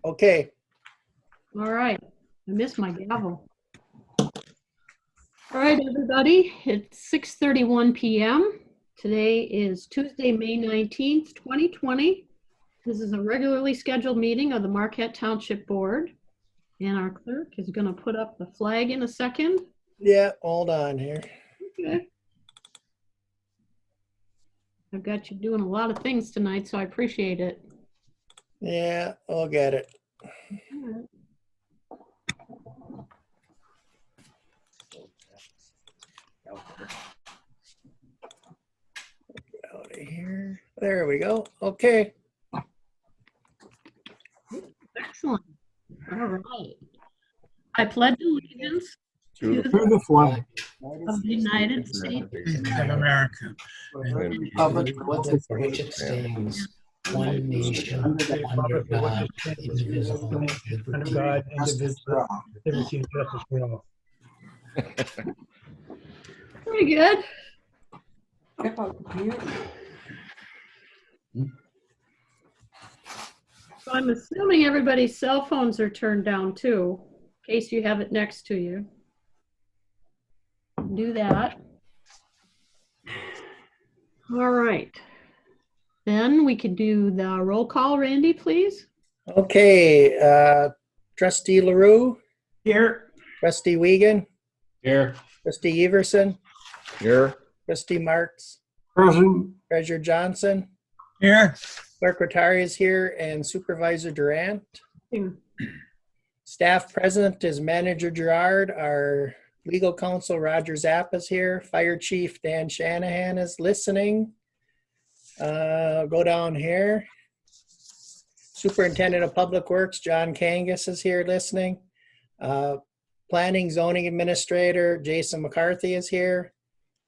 Okay. All right. I missed my gavel. All right, everybody. It's 6:31 p.m. Today is Tuesday, May 19th, 2020. This is a regularly scheduled meeting of the Marquette Township Board. And our clerk is going to put up the flag in a second. Yeah, hold on here. Okay. I've got you doing a lot of things tonight, so I appreciate it. Yeah, I'll get it. All right. Out of here. There we go. Okay. Excellent. All right. I pledge allegiance To to the flag of the United States of America. and the republic for which it stands, one nation, under God, indivisible, Under God, indivisible, liberty and justice for all. Pretty good. So I'm assuming everybody's cell phones are turned down too, in case you have it next to you. Do that. All right. Then we could do the roll call. Randy, please. Okay. Trustee LaRue, Here. Trustee Wiegand, Here. Trustee Everson, Here. Trustee Marks, Present. Treasurer Johnson, Here. Clerk Rattari is here, and Supervisor Durant. Here. Staff present is Manager Gerard. Our legal counsel Roger Zapp is here. Fire Chief Dan Shanahan is listening. Go down here. Superintendent of Public Works John Kangas is here listening. Planning Zoning Administrator Jason McCarthy is here.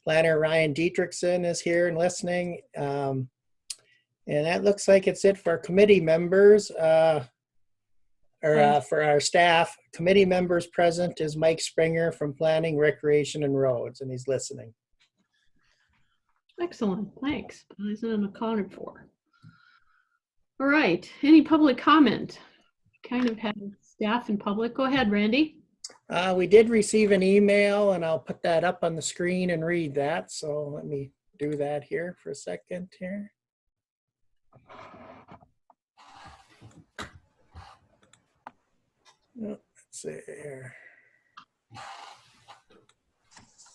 Planner Ryan Dietrichson is here and listening. And that looks like it's it for our committee members. For our staff. Committee members present is Mike Springer from Planning, Recreation, and Roads, and he's listening. Excellent. Thanks. Isn't accounted for. All right. Any public comment? Kind of have staff and public. Go ahead, Randy. We did receive an email, and I'll put that up on the screen and read that. So let me do that here for a second here. Let's see here.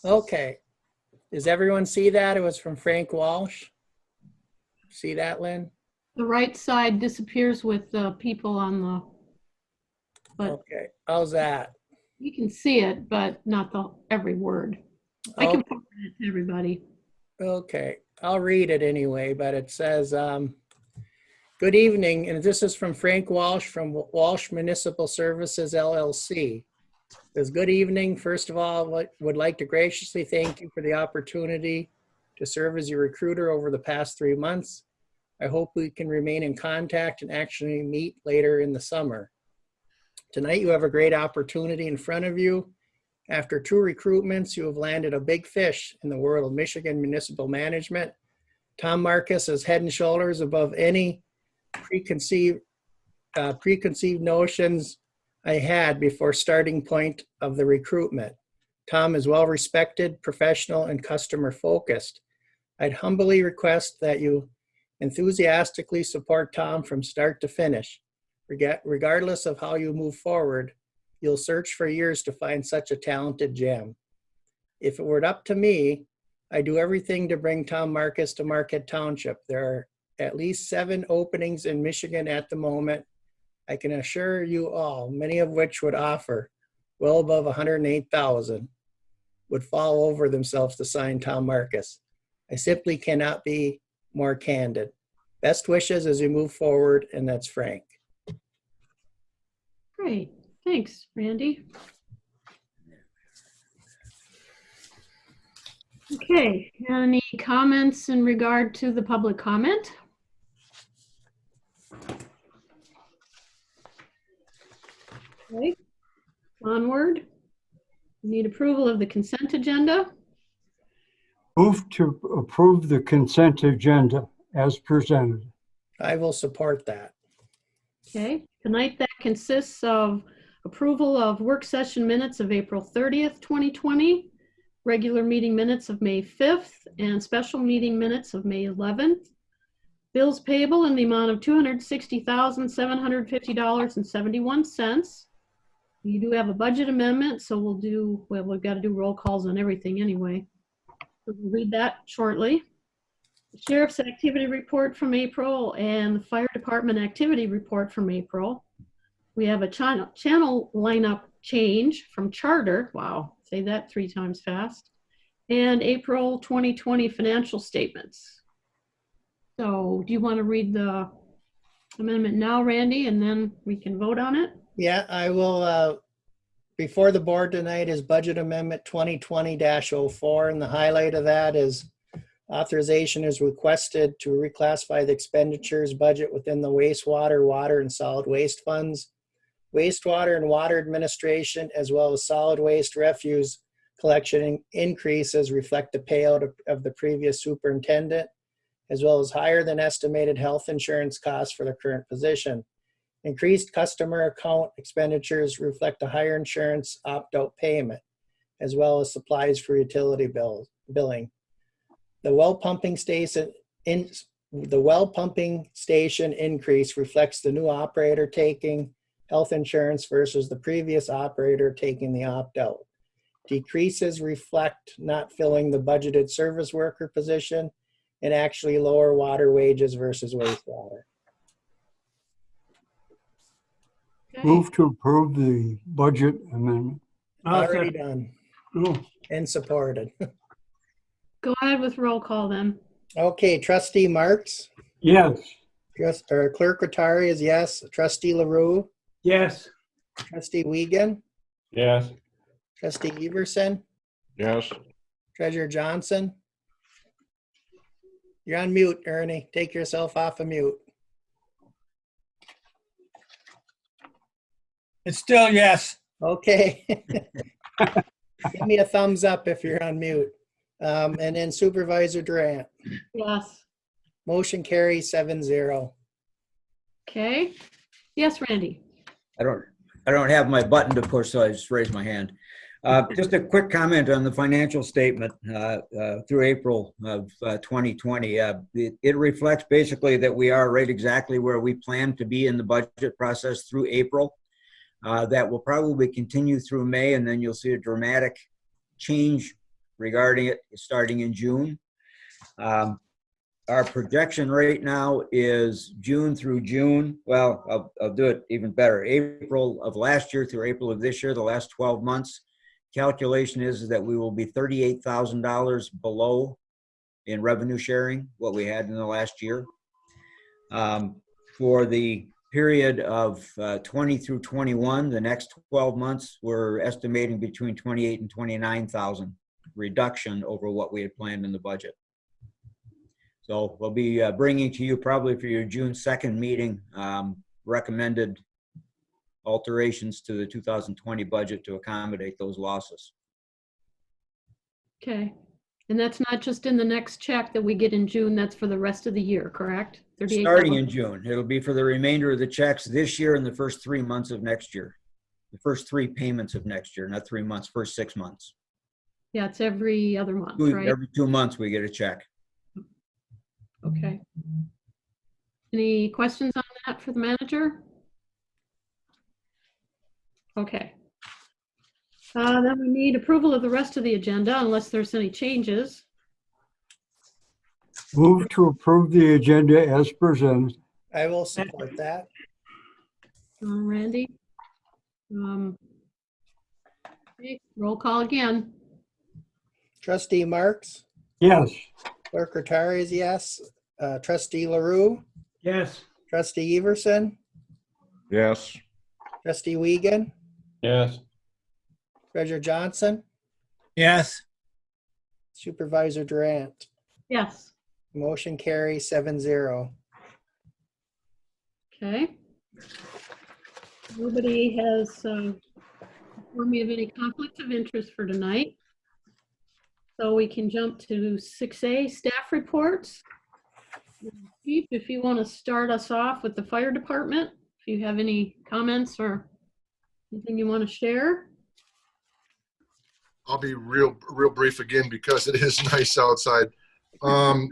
Okay. Does everyone see that? It was from Frank Walsh. See that, Lynn? The right side disappears with the people on the, but Okay. How's that? you can see it, but not every word. I can forward it to everybody. Okay. I'll read it anyway, but it says, good evening, and this is from Frank Walsh from Walsh Municipal Services, LLC. Says, good evening. First of all, would like to graciously thank you for the opportunity to serve as your recruiter over the past 3 months. I hope we can remain in contact and actually meet later in the summer. Tonight, you have a great opportunity in front of you. After 2 recruitments, you have landed a big fish in the world of Michigan municipal management. Tom Marcus is head and shoulders above any preconceived notions I had before starting point of the recruitment. Tom is well respected, professional, and customer focused. I'd humbly request that you enthusiastically support Tom from start to finish. Regardless of how you move forward, you'll search for years to find such a talented gem. If it were up to me, I'd do everything to bring Tom Marcus to Marquette Township. There are at least 7 openings in Michigan at the moment. I can assure you all, many of which would offer well above $108,000, would fall over themselves to sign Tom Marcus. I simply cannot be more candid. Best wishes as we move forward, and that's Frank. Great. Thanks, Randy. Okay. Any comments in regard to the public comment? Okay. Onward. Need approval of the consent agenda. Move to approve the consent agenda as presented. I will support that. Okay, tonight that consists of approval of work session minutes of April 30th, 2020, regular meeting minutes of May 5th, and special meeting minutes of May 11th. Bills payable in the amount of $260,750.71. You do have a budget amendment, so we've got to do roll calls on everything anyway. So we'll read that shortly. The Sheriff's activity report from April and the Fire Department activity report from April. We have a channel lineup change from Charter. Wow, say that 3 times fast. And April 2020 financial statements. So do you want to read the amendment now, Randy, and then we can vote on it? Yeah, I will. Before the board tonight is Budget Amendment 2020-04, and the highlight of that is authorization is requested to reclassify the expenditures budget within the wastewater, water, and solid waste funds. Wastewater and water administration, as well as solid waste refuse collection increases reflect the payout of the previous superintendent, as well as higher than estimated health insurance costs for the current position. Increased customer account expenditures reflect a higher insurance opt-out payment, as well as supplies for utility billing. The well pumping station increase reflects the new operator taking health insurance versus the previous operator taking the opt-out. Decreases reflect not filling the budgeted service worker position and actually lower water wages versus wastewater. Okay. Move to approve the budget amendment. Already done Oh, and supported. Go ahead with roll call then. Okay, Trustee Marks, yes. Clerk Rattari is yes. Trustee LaRue, Yes. Trustee Wiegand, Yes. Trustee Everson, Yes. Treasurer Johnson. You're on mute, Ernie. Take yourself off of mute. It's still yes. Okay. Give me a thumbs up if you're on mute. And then Supervisor Durant. Yes. Motion carries 7-0. Okay. Yes, Randy. I don't have my button to push, so I just raised my hand. Just a quick comment on the financial statement through April of 2020. It reflects basically that we are right exactly where we plan to be in the budget process through April. That will probably continue through May, and then you'll see a dramatic change regarding it starting in June. Our projection right now is June through June. Well, I'll do it even better. April of last year through April of this year, the last 12 months. Calculation is that we will be $38,000 below in revenue sharing what we had in the last year. For the period of 20 through 21, the next 12 months, we're estimating between 28 and 29,000 reduction over what we had planned in the budget. So we'll be bringing to you probably for your June 2nd meeting recommended alterations to the 2020 budget to accommodate those losses. Okay. And that's not just in the next check that we get in June, that's for the rest of the year, correct? Starting in June. It'll be for the remainder of the checks this year and the first 3 months of next year. The first 3 payments of next year, not 3 months, first 6 months. Yeah, it's every other month, right? Every 2 months we get a check. Okay. Any questions on that for the manager? Okay. Then we need approval of the rest of the agenda unless there's any changes. Move to approve the agenda as presented. I will support that. Randy? Okay, roll call again. Trustee Marks, Yes. Clerk Rattari is yes. Trustee LaRue, Yes. Trustee Everson, Yes. Trustee Wiegand, Yes. Treasurer Johnson, Yes. Supervisor Durant. Yes. Motion carries 7-0. Okay. Nobody has informed me of any conflicts of interest for tonight. So we can jump to 6A, staff reports. Chief, if you want to start us off with the fire department. if you have any comments or anything you want to share. I'll be real brief again because it is nice outside.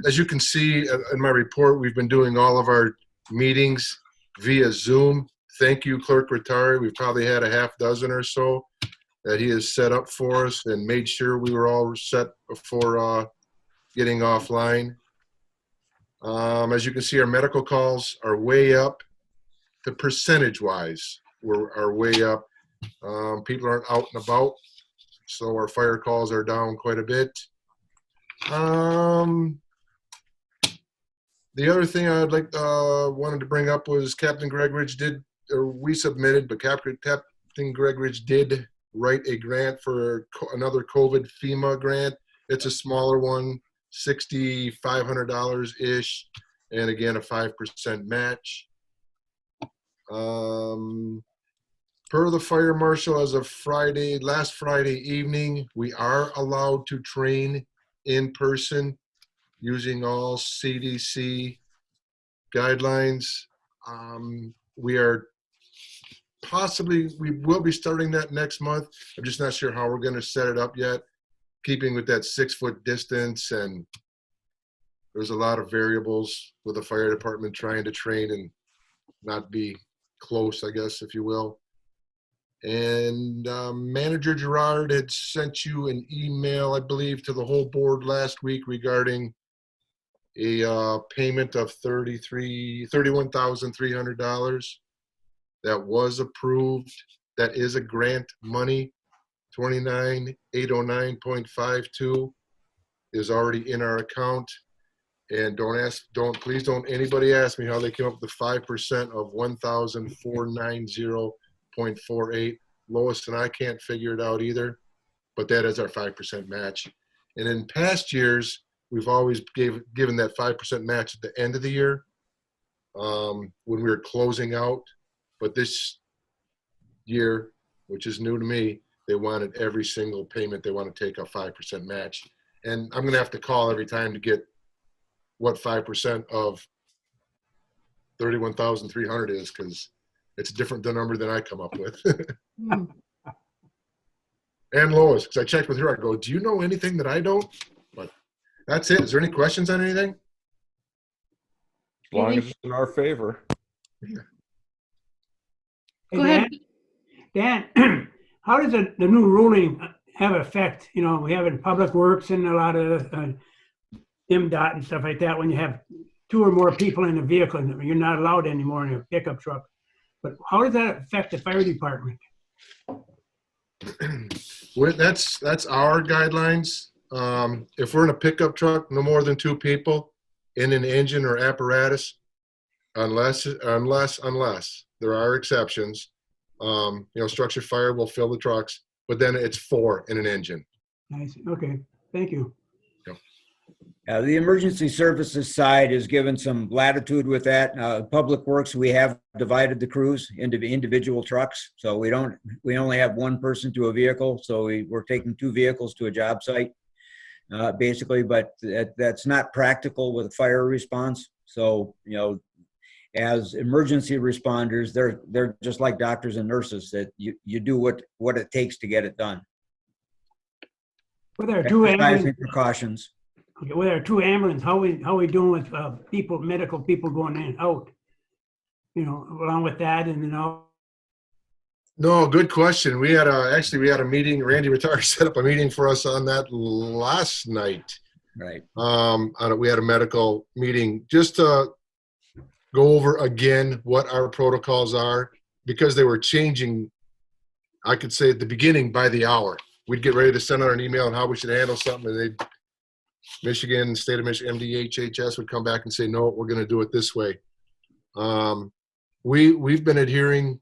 As you can see in my report, we've been doing all of our meetings via Zoom. Thank you, Clerk Rattari. We've probably had a half dozen or so that he has set up for us and made sure we were all set before getting offline. As you can see, our medical calls are way up. The percentage-wise are way up. People aren't out and about, so our fire calls are down quite a bit. The other thing I'd wanted to bring up was Captain Gregridge we submitted, but Captain Gregridge did write a grant for another COVID FEMA grant. It's a smaller one, $6,500-ish, and again, a 5% match. Per the fire marshal, as of last Friday evening, we are allowed to train in person using all CDC guidelines. We will be starting that next month. I'm just not sure how we're going to set it up yet, keeping with that 6-foot distance, and there's a lot of variables with the fire department trying to train and not be close, I guess, if you will. And Manager Gerard had sent you an email, I believe, to the whole board last week regarding a payment of $31,300 that was approved. That is a grant money. 29,809.52 is already in our account. And please don't anybody ask me how they came up with the 5% of 1,490.48. Lois and I can't figure it out either, but that is our 5% match. And in past years, we've always given that 5% match at the end of the year when we were closing out. But this year, which is new to me, they wanted every single payment. They want to take a 5% match. And I'm going to have to call every time to get what 5% of 31,300 is, because it's a different number than I come up with. And Lois, because I checked with her, I go, do you know anything that I don't? But that's it. Is there any questions on anything? As long as it's in our favor. Go ahead. Dan, how does the new ruling have effect? You know, we have in Public Works and a lot of MDOT and stuff like that. When you have 2 or more people in a vehicle, you're not allowed anymore in a pickup truck. But how does that affect the fire department? Well, that's our guidelines. If we're in a pickup truck, no more than 2 people in an engine or apparatus, unless there are exceptions. Structure fire will fill the trucks, but then it's 4 in an engine. Nice. Okay. Thank you. The emergency services side is given some latitude with that. Public Works, we have divided the crews into individual trucks, so we only have 1 person to a vehicle. So we're taking 2 vehicles to a job site, basically. But that's not practical with a fire response. So as emergency responders, they're just like doctors and nurses, that you do what it takes to get it done. Well, there are 2 ambulances. Precautions. Okay, well, there are 2 ambulances. How we doing with medical people going in and out? Along with that, and No, good question. We had a meeting. Randy Rattari set up a meeting for us on that last night. Right. We had a medical meeting just to go over again what our protocols are, because they were changing, I could say at the beginning, by the hour. We'd get ready to send out an email on how we should handle something, and state of Michigan, MDHHS would come back and say, no, we're going to do it this way. We've been adhering,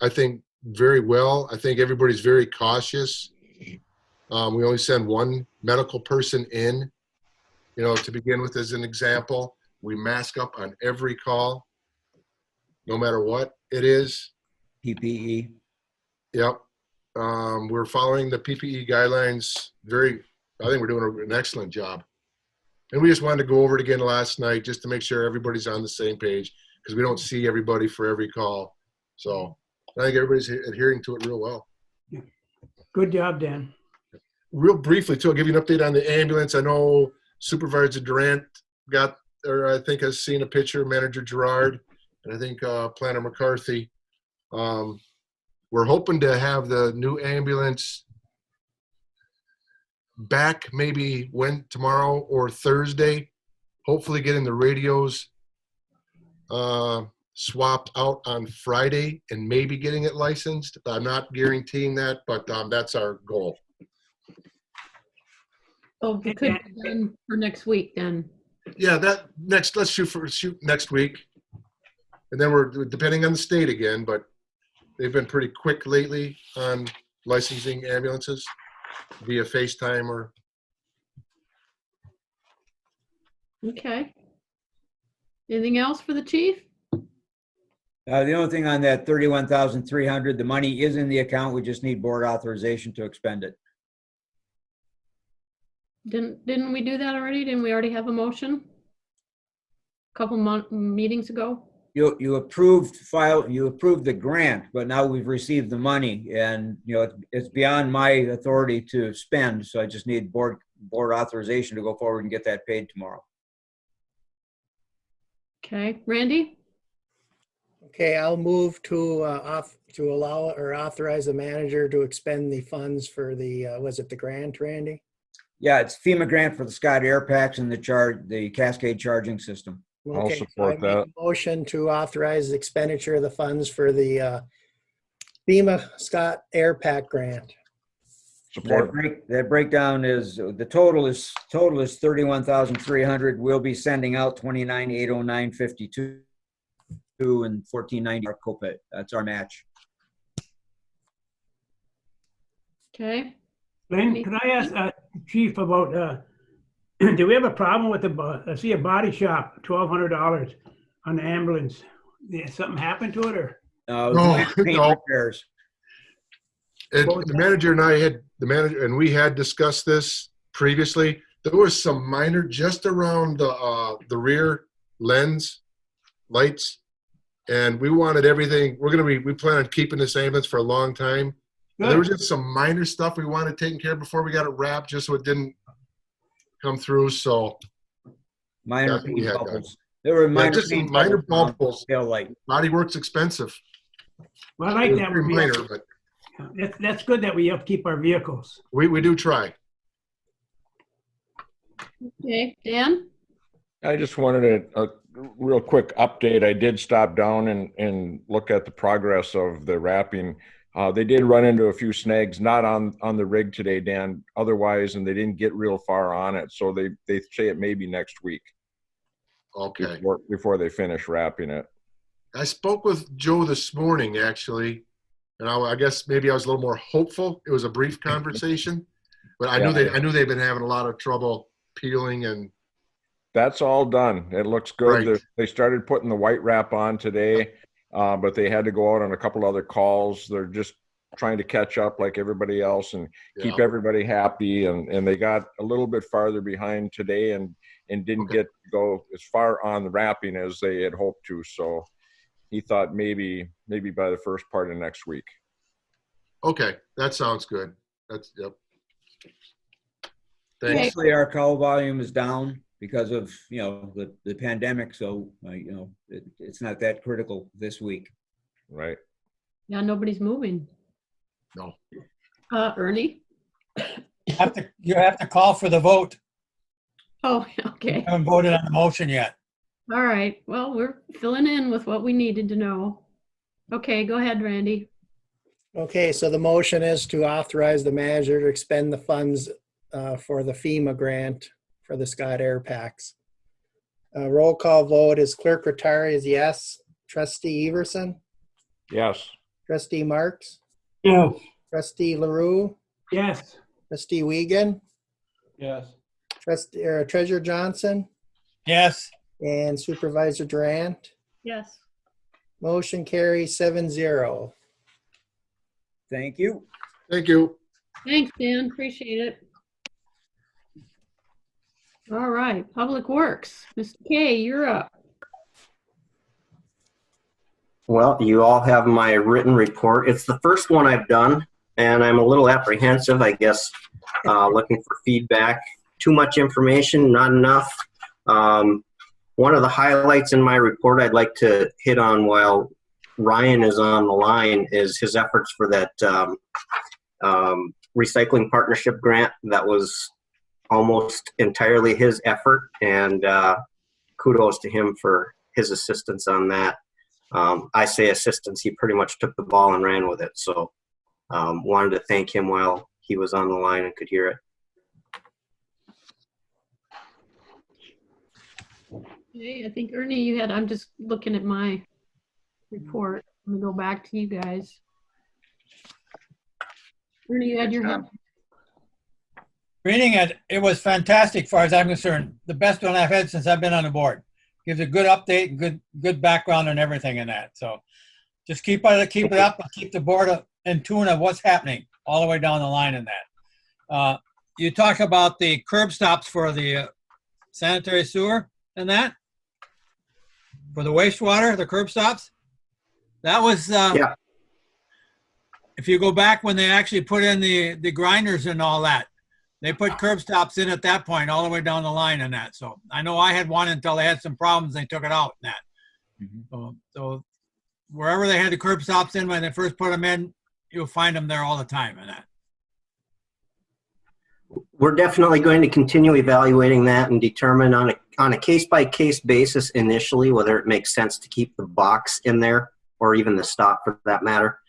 I think, very well. I think everybody's very cautious. We only send 1 medical person in, to begin with, as an example. We mask up on every call, no matter what it is. PPE. Yep. We're following the PPE guidelines I think we're doing an excellent job. And we just wanted to go over it again last night just to make sure everybody's on the same page, because we don't see everybody for every call. So I think everybody's adhering to it real well. Good job, Dan. Real briefly, too, I'll give you an update on the ambulance. I know Supervisor Durant got, or I think has seen a picture, Manager Gerard, and I think Planner McCarthy. We're hoping to have the new ambulance back maybe tomorrow or Thursday. Hopefully getting the radios swapped out on Friday and maybe getting it licensed. I'm not guaranteeing that, but that's our goal. Oh, it could be done for next week then. Yeah, let's shoot next week. And then we're depending on the state again, but they've been pretty quick lately on licensing ambulances via FaceTime or. Okay. Anything else for the chief? The only thing on that 31,300, the money is in the account. We just need board authorization to expend it. Didn't we do that already? Didn't we already have a motion? A couple meetings ago? You approved the grant, but now we've received the money, and it's beyond my authority to spend. So I just need board authorization to go forward and get that paid tomorrow. Okay, Randy? Okay, I'll move to allow or authorize the manager to expend the funds for the, was it the grant, Randy? Yeah, it's FEMA grant for the Scott Air Packs and the Cascade charging system. I'll Okay, so support I make that. a motion to authorize the expenditure of the funds for the FEMA Scott Air Pack grant. Support. That breakdown is the total is 31,300. We'll be sending out 29,809.52 and 1490 our copay. That's our match. Okay. Lynn, could I ask Chief about, do we have a problem with I see a body shop, $1,200 on the ambulance. Did something happen to it or? No. Paint repairs. The manager and we had discussed this previously. There was some minor just around the rear lens lights, and we wanted everything. We plan on keeping this ambulance for a long time. There was just some minor stuff we wanted taken care of before we got it wrapped, just so it didn't come through. So Minor that's what we paint had bubbles. There were minor just some paint minor bubbles. bubbles. Tail light. Body work's expensive. Well, I like It was that. pretty minor, but That's good that we upkeep our vehicles. we do try. Okay, Dan? I just wanted a real quick update. I did stop down and look at the progress of the wrapping. They did run into a few snags, not on the rig today, Dan, otherwise, and they didn't get real far on it. So they say it may be next week. Okay. Before they finish wrapping it. I spoke with Joe this morning, actually, and I guess maybe I was a little more hopeful. It was a brief conversation, but I knew they've been having a lot of trouble peeling and. That's all done. It looks good. Right. They started putting the white wrap on today, but they had to go out on a couple other calls. They're just trying to catch up like everybody else and keep everybody happy. And they got a little bit farther behind today and didn't get to go as far on the wrapping as they had hoped to. So he thought maybe by the first part of next week. Okay, that sounds good. Yep. Thanks. Mostly our call volume is down because of the pandemic, so it's not that critical this week. Right. Yeah, nobody's moving. No. Ernie? You have to call for the vote. Oh, okay. I haven't voted on the motion yet. All right. Well, we're filling in with what we needed to know. Okay, go ahead, Randy. Okay, so the motion is to authorize the manager to expend the funds for the FEMA grant for the Scott Air Packs. Roll call vote is Clerk Rattari is yes. Trustee Everson? Yes. Trustee Marks? Yes. Trustee LaRue? Yes. Trustee Wiegand? Yes. Treasurer Johnson? Yes. And Supervisor Durant? Yes. Motion carries 7-0. Thank you. Thank you. Thanks, Dan. Appreciate it. All right, Public Works. Mr. K, you're up. Well, you all have my written report. It's the first one I've done, and I'm a little apprehensive, I guess, looking for feedback. Too much information, not enough. One of the highlights in my report I'd like to hit on while Ryan is on the line is his efforts for that recycling partnership grant. That was almost entirely his effort, and kudos to him for his assistance on that. I say assistance, he pretty much took the ball and ran with it. So wanted to thank him while he was on the line and could hear it. Okay, I think Ernie, you had, I'm just looking at my report. I'm gonna go back to you guys. Ernie, you had your hand. Reading it, it was fantastic as far as I'm concerned. The best one I've had since I've been on the board. Gives a good update, good background and everything in that. So just keep it up and keep the board in tune of what's happening all the way down the line in that. You talk about the curb stops for the sanitary sewer and that? For the wastewater, the curb stops? That was, Yeah. If you go back when they actually put in the grinders and all that, they put curb stops in at that point, all the way down the line and that. So I know I had one until they had some problems. They took it out and that. Mhm. So wherever they had the curb stops in when they first put them in, you'll find them there all the time and that. We're definitely going to continue evaluating that and determine on a case-by-case basis initially whether it makes sense to keep the box in there or even the stop for that matter.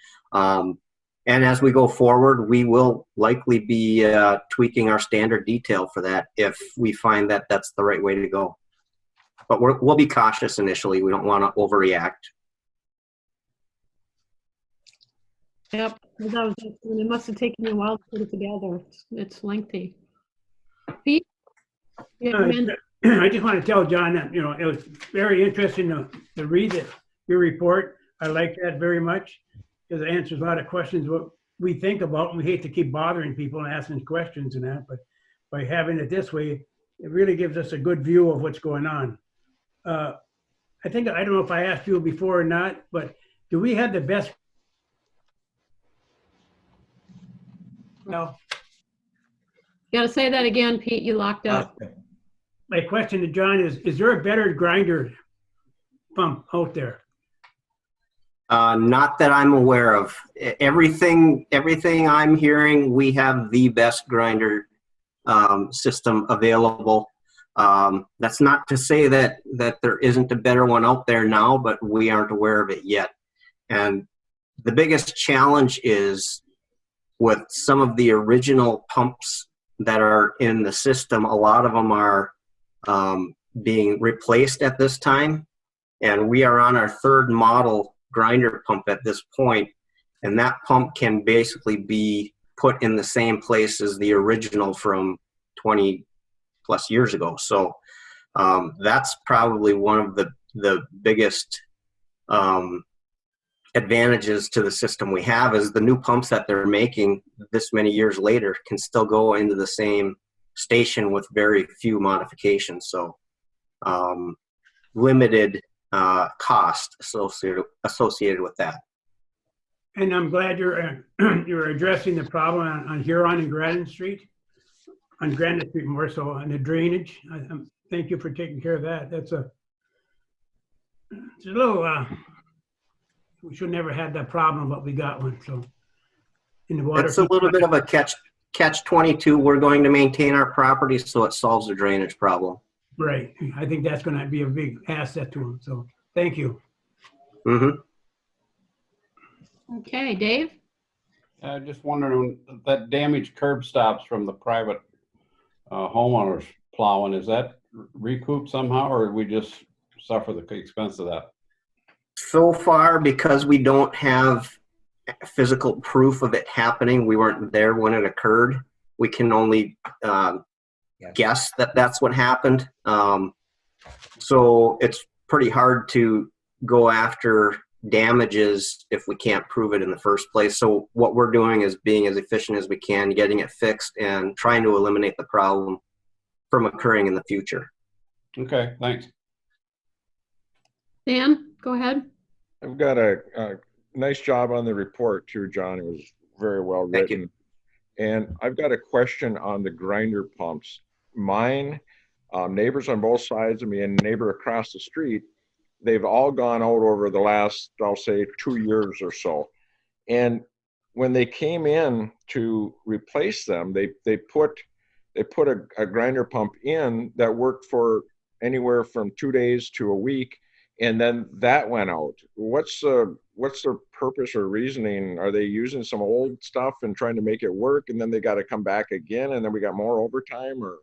And as we go forward, we will likely be tweaking our standard detail for that if we find that that's the right way to go. But we'll be cautious initially. We don't want to overreact. Yep, it must have taken you a while to put it together. It's lengthy. Pete? You had your hand up. I just want to tell John that, it was very interesting to read your report. I like that very much because it answers a lot of questions what we think about, and we hate to keep bothering people and asking questions and that, but by having it this way, it really gives us a good view of what's going on. I don't know if I asked you before or not, but do we have the best? No. You gotta say that again, Pete, you locked up. My question to John is there a better grinder pump out there? Not that I'm aware of. Everything I'm hearing, we have the best grinder system available. That's not to say that there isn't a better one out there now, but we aren't aware of it yet. And the biggest challenge is with some of the original pumps that are in the system, a lot of them are being replaced at this time. And we are on our third model grinder pump at this point, and that pump can basically be put in the same place as the original from 20 plus years ago. So that's probably one of the biggest advantages to the system we have is the new pumps that they're making this many years later can still go into the same station with very few modifications. So limited cost associated with that. And I'm glad you're addressing the problem on Huron and Granite Street. On Granite Street more so, on the drainage. Thank you for taking care of that. It's a little, we should never have that problem, but we got one. So in the water. It's a little bit of a catch-22. We're going to maintain our property so it solves the drainage problem. Right. I think that's going to be a big asset to them. So thank you. Mm-hmm. Okay, Dave? Just wondering, that damaged curb stops from the private homeowners plowing, is that recouped somehow, or we just suffer the expense of that? So far, because we don't have physical proof of it happening, we weren't there when it occurred, we can only guess that that's what happened. So it's pretty hard to go after damages if we can't prove it in the first place. So what we're doing is being as efficient as we can, getting it fixed and trying to eliminate the problem from occurring in the future. Okay, thanks. Dan, go ahead. I've got a nice job on the report too, John. It was very well Thank written. And I've got a question on the grinder pumps. Mine, neighbors on both sides of me and neighbor across the street, they've all gone out over the last, I'll say, 2 years or so. And when they came in to replace them, they put a grinder pump in that worked for anywhere from 2 days to a week, and then that went out. What's the purpose or reasoning? Are they using some old stuff and trying to make it work, and then they got to come back again, and then we got more overtime? Or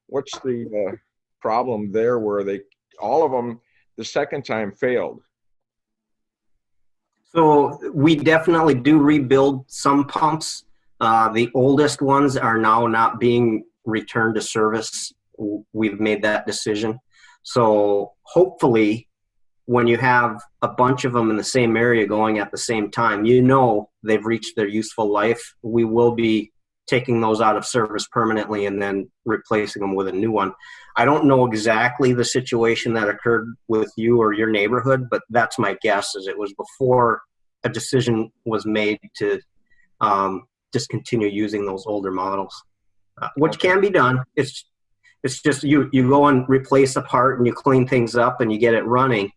what's the problem there where all of them the second time failed? So we definitely do rebuild some pumps. The oldest ones are now not being returned to service. We've made that decision. So hopefully when you have a bunch of them in the same area going at the same time, you know they've reached their useful life. We will be taking those out of service permanently and then replacing them with a new one. I don't know exactly the situation that occurred with you or your neighborhood, but that's my guess, is it was before a decision was made to discontinue using those older models, which can be done. It's just you go and replace a part and you clean things up and you get it running.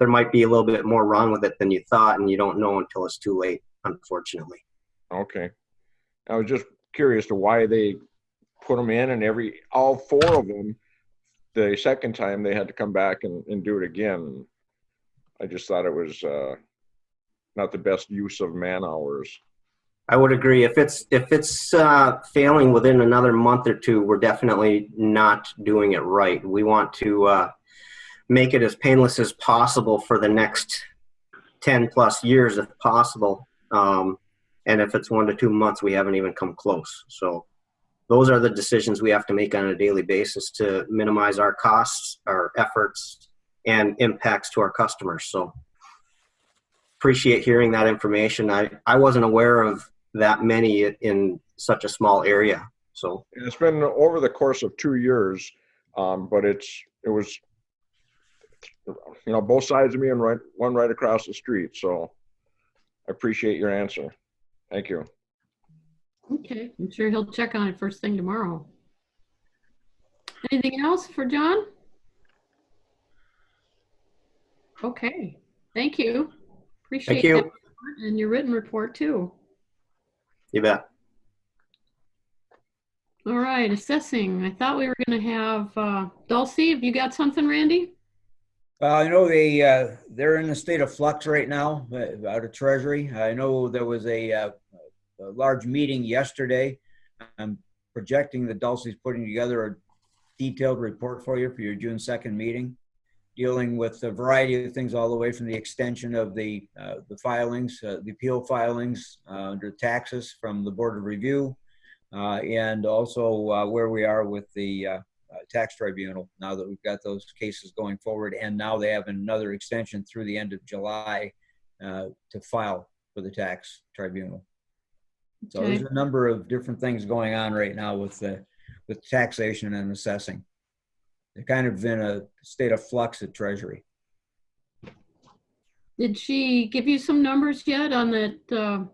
There might be a little bit more wrong with it than you thought, and you don't know until it's too late, unfortunately. Okay. I was just curious to why they put them in, and all 4 of them, the second time they had to come back and do it again. I just thought it was not the best use of man hours. I would agree. If it's failing within another month or 2, we're definitely not doing it right. We want to make it as painless as possible for the next 10 plus years if possible. And if it's 1 to 2 months, we haven't even come close. So those are the decisions we have to make on a daily basis to minimize our costs, our efforts, and impacts to our customers. So appreciate hearing that information. I wasn't aware of that many in such a small area. So it's been over the course of 2 years, but it was, both sides of me and one right across the street. So I appreciate your answer. Thank you. Okay, I'm sure he'll check on it first thing tomorrow. Anything else for John? Okay, thank you. Appreciate Thank you. that, and your written report too. You bet. All right, assessing. I thought we were going to have Dulcie. Have you got something, Randy? I know they're in a state of flux right now out of Treasury. I know there was a large meeting yesterday. I'm projecting that Dulcie's putting together a detailed report for you for your June 2nd meeting, dealing with a variety of things all the way from the extension of the filings, the appeal filings under taxes from the Board of Review, and also where we are with the tax tribunal now that we've got those cases going forward, and now they have another extension through the end of July to file for the tax tribunal. So Okay. there's a number of different things going on right now with taxation and assessing. They're kind of in a state of flux at Treasury. Did she give you some numbers yet on that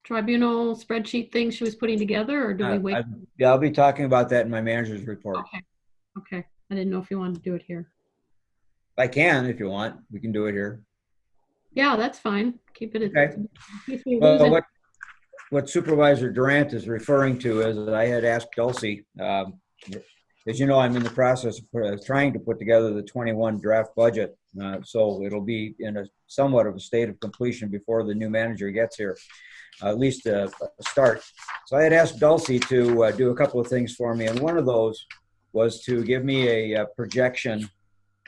tribunal spreadsheet thing she was putting together, or do we wait? I'll be talking about that in my manager's report. Okay. Okay. I didn't know if you wanted to do it here. I can, if you want. We can do it here. Yeah, that's fine. Keep it. Okay. Well, what Supervisor Durant is referring to is that I had asked Dulcie, as you know, I'm in the process of trying to put together the 21 draft budget. So it'll be in a somewhat of a state of completion before the new manager gets here, at least a start. So I had asked Dulcie to do a couple of things for me. And one of those was to give me a projection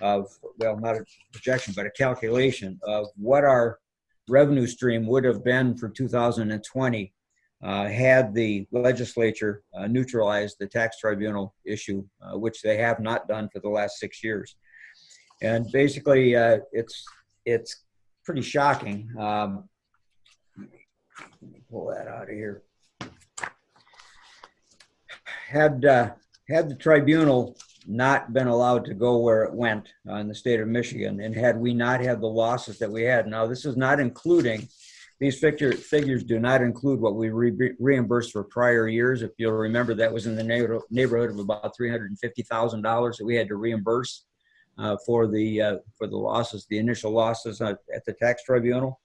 of, well, not a projection, but a calculation of what our revenue stream would have been for 2020 had the legislature neutralized the tax tribunal issue, which they have not done for the last 6 years. And basically, it's pretty shocking. Let me pull that out of here. Had the tribunal not been allowed to go where it went in the state of Michigan, and had we not had the losses that we had. Now, this is not including, these figures do not include what we reimbursed for prior years. If you'll remember, that was in the neighborhood of about $350,000 that we had to reimburse for the losses, the initial losses at the tax tribunal.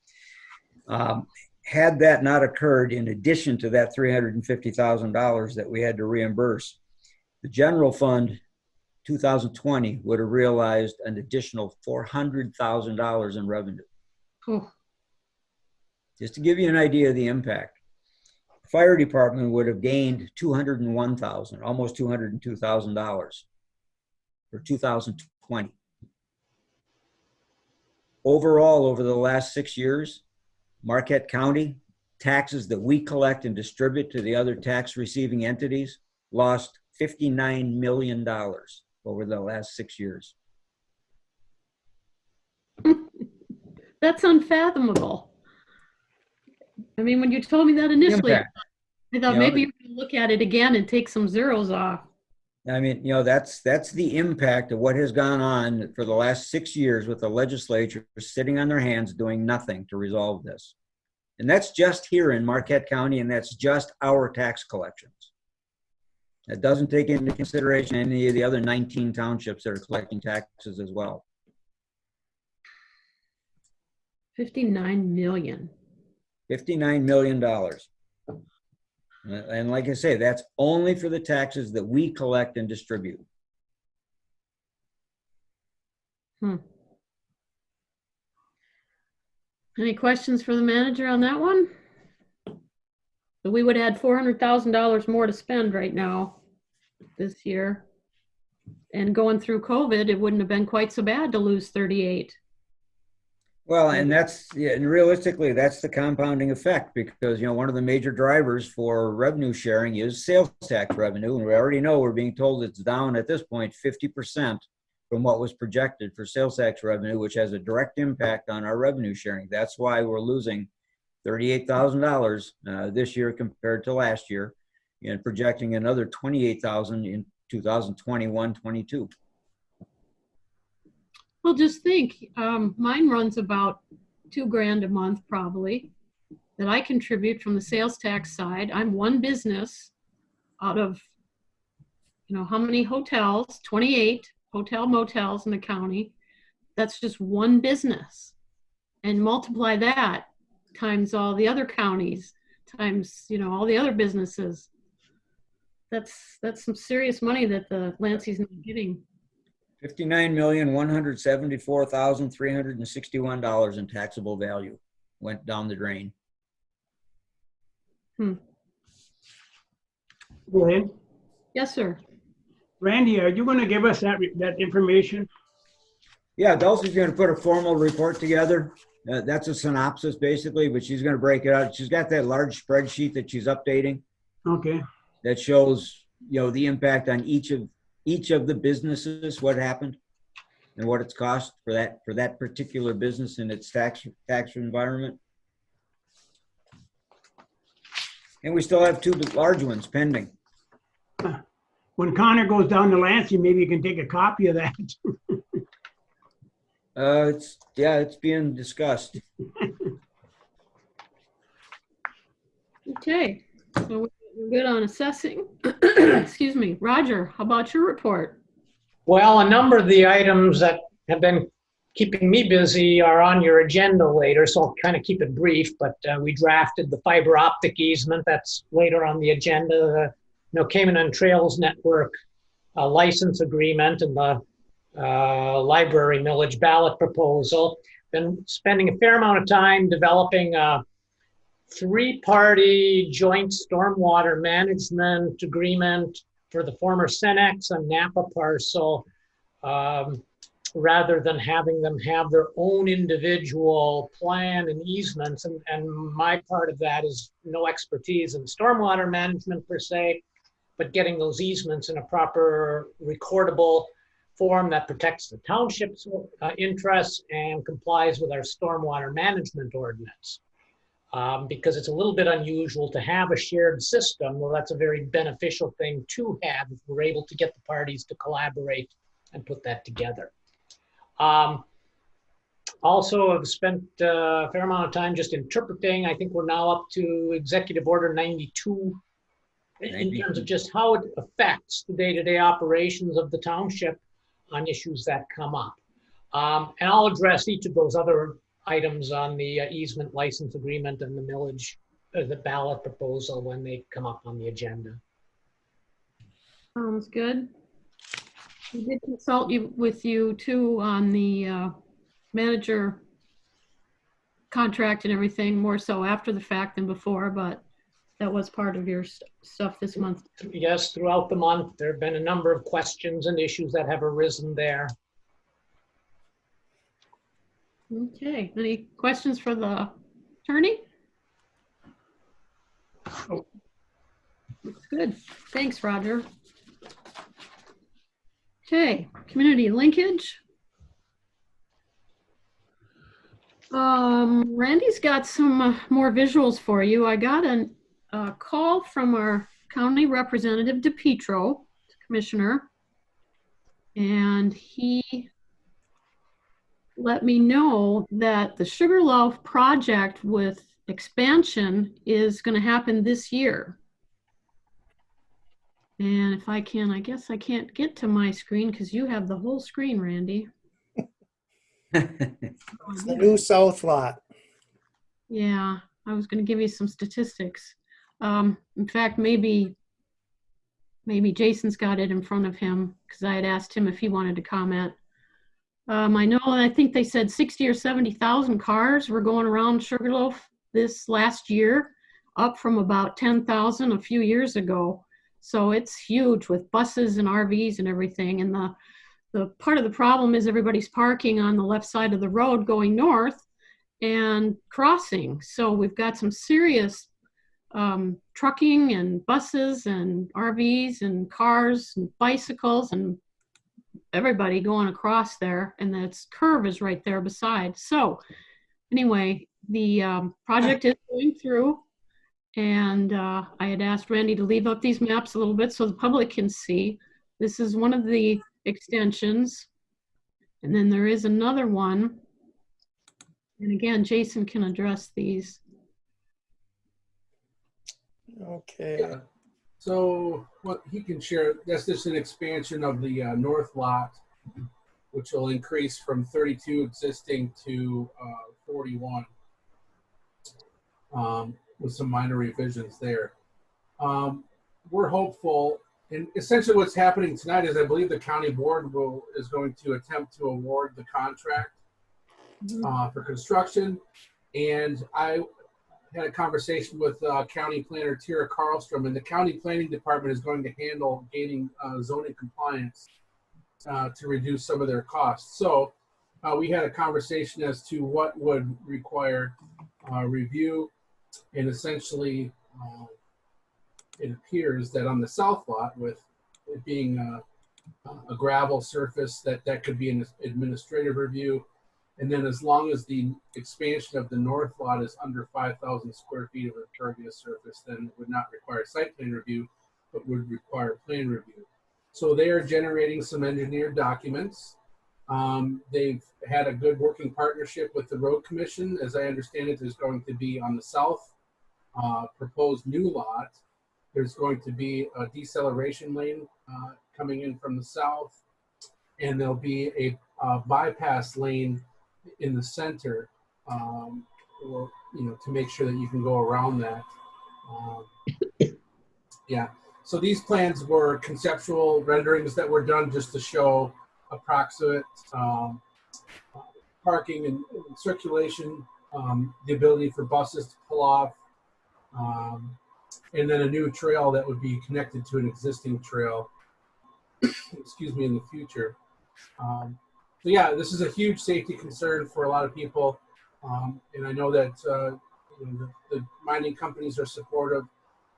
Had that not occurred, in addition to that $350,000 that we had to reimburse, the general fund 2020 would have realized an additional $400,000 in revenue. Oh. Just to give you an idea of the impact, the fire department would have gained $201,000, almost $202,000 for 2020. Overall, over the last 6 years, Marquette County, taxes that we collect and distribute to the other tax receiving entities, lost $59 million over the last 6 years. That's unfathomable. I mean, when you told me that initially, I thought maybe you could look at it again and take some zeros off. I mean, that's the impact of what has gone on for the last 6 years with the legislature sitting on their hands doing nothing to resolve this. And that's just here in Marquette County, and that's just our tax collections. That doesn't take into consideration any of the other 19 townships that are collecting taxes as well. 59 million. $59 million. And like I say, that's only for the taxes that we collect and distribute. Any questions for the manager on that one? So we would add $400,000 more to spend right now this year. And going through COVID, it wouldn't have been quite so bad to lose 38. Well, and and realistically, that's the compounding effect, because, one of the major drivers for revenue sharing is sales tax revenue. And we already know, we're being told it's down at this point 50% from what was projected for sales tax revenue, which has a direct impact on our revenue sharing. That's why we're losing $38,000 this year compared to last year, and projecting another $28,000 in 2021-22. Well, just think, mine runs about $2,000 a month probably that I contribute from the sales tax side. I'm one business out of, how many hotels? 28 hotel motels in the county. That's just one business. And multiply that times all the other counties, times, all the other businesses. That's some serious money that the Lancey's not getting. $59,174,361 in taxable value went down the drain. Glenn? Yes, sir. Randy, are you going to give us that information? Yeah, Dulcie's going to put a formal report together. That's a synopsis basically, but she's going to break it out. She's got that large spreadsheet that she's updating. Okay. That shows, the impact on each of the businesses, what happened and what it's cost for that particular business in its tax environment. And we still have 2 large ones pending. When Connor goes down to Lansing, maybe you can take a copy of that. It's being discussed. Okay, so we're good on assessing. Excuse me. Roger, how about your report? Well, a number of the items that have been keeping me busy are on your agenda later, so I'll kind of keep it brief, but we drafted the fiber optic easement. That's later on the agenda. Cayman and Trails Network license agreement and the library millage ballot proposal. Been spending a fair amount of time developing a 3-party joint stormwater management agreement for the former Cenex and Napa parcel, rather than having them have their own individual plan and easements. And my part of that is no expertise in stormwater management per se, but getting those easements in a proper recordable form that protects the township's interests and complies with our stormwater management ordinance. because it's a little bit unusual to have a shared system. Well, that's a very beneficial thing to have if we're able to get the parties to collaborate and put that together. Also, I've spent a fair amount of time just interpreting. I think we're now up to Executive Order 92 in terms of just how it affects the day-to-day operations of the township on issues that come up. And I'll address each of those other items on the easement license agreement and the millage, the ballot proposal when they come up on the agenda. Sounds good. We did consult with you too on the manager contract and everything, more so after the fact than before, but that was part of your stuff this month. Yes, throughout the month, there have been a number of questions and issues that have arisen there. Okay, any questions for the attorney? Oh. Looks good. Thanks, Roger. Okay, community linkage. Randy's got some more visuals for you. I got a call from our county representative, DePietro, commissioner, and he let me know that the Sugarloaf project with expansion is going to happen this year. And if I can, I guess I can't get to my screen because you have the whole screen, Randy. It's the new South lot. Yeah, I was going to give you some statistics. In fact, maybe Jason's got it in front of him because I had asked him if he wanted to comment. I know, I think they said 60 or 70,000 cars were going around Sugarloaf this last year, up from about 10,000 a few years ago. So it's huge with buses and RVs and everything. And the part of the problem is everybody's parking on the left side of the road going north and crossing. So we've got some serious trucking and buses and RVs and cars and bicycles and everybody going across there, and that curve is right there beside. So anyway, the project is going through, and I had asked Randy to leave up these maps a little bit so the public can see. This is one of the extensions, and then there is another one. And again, Jason can address these. Okay. Yeah. So what he can share, that's just an expansion of the north lot, which will increase from 32 existing to 41 with some minor revisions there. We're hopeful, and essentially what's happening tonight is I believe the county board is going to attempt to award the contract for construction. And I had a conversation with County Planner Tira Carlstrom, and the County Planning Department is going to handle gaining zoning compliance to reduce some of their costs. So we had a conversation as to what would require review, and essentially it appears that on the south lot, with it being a gravel surface, that could be an administrative review. And then as long as the expansion of the north lot is under 5,000 square feet of impervious surface, then it would not require site plan review, but would require plan review. So they are generating some engineered documents. They've had a good working partnership with the road commission. As I understand it, there's going to be on the south proposed new lot, there's going to be a deceleration lane coming in from the south, and there'll be a bypass lane in the center, or to make sure that you can go around that. Yeah. So these plans were conceptual renderings that were done just to show approximate parking and circulation, the ability for buses to pull off, and then a new trail that would be connected to an existing trail, excuse me, in the future. So yeah, this is a huge safety concern for a lot of people, and I know that the mining companies are supportive,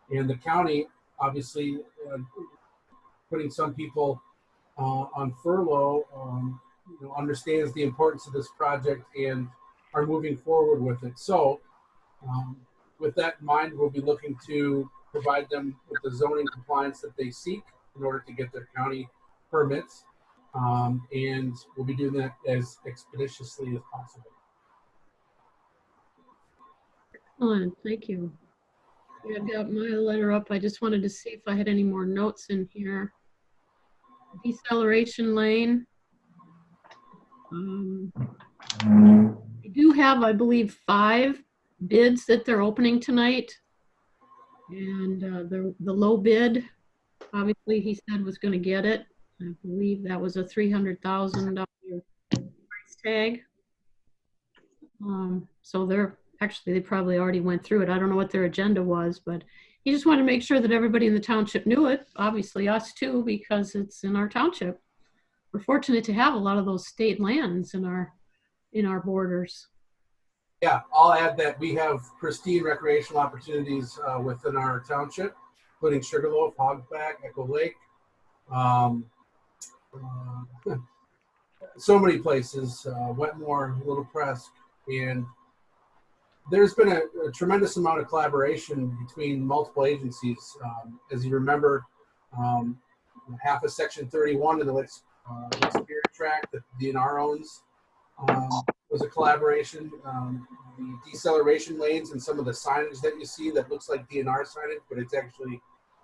and the county obviously putting some people on furlough understands the importance of this project and are moving forward with it. So With that in mind, we'll be looking to provide them with the zoning compliance that they seek in order to get their county permits. And we'll be doing that as expeditiously as possible. Excellent, thank you. Yeah, I've got my letter up. I just wanted to see if I had any more notes in here. Deceleration lane. We do have, I believe, 5 bids that they're opening tonight. And the low bid, obviously, he said was going to get it. I believe that was a $300,000 price tag. So they probably already went through it. I don't know what their agenda was, but he just wanted to make sure that everybody in the township knew it. Obviously us too, because it's in our township. We're fortunate to have a lot of those state lands in our borders. Yeah, I'll add that we have pristine recreational opportunities within our township, including Sugarloaf, Hogback, Echo Lake, so many places, Wetmore, Little Presque, and there's been a tremendous amount of collaboration between multiple agencies. As you remember, half of Section 31 of the Lake Superior Tract that the DNR owns was a collaboration. The deceleration lanes and some of the signage that you see that looks like DNR signage, but it's actually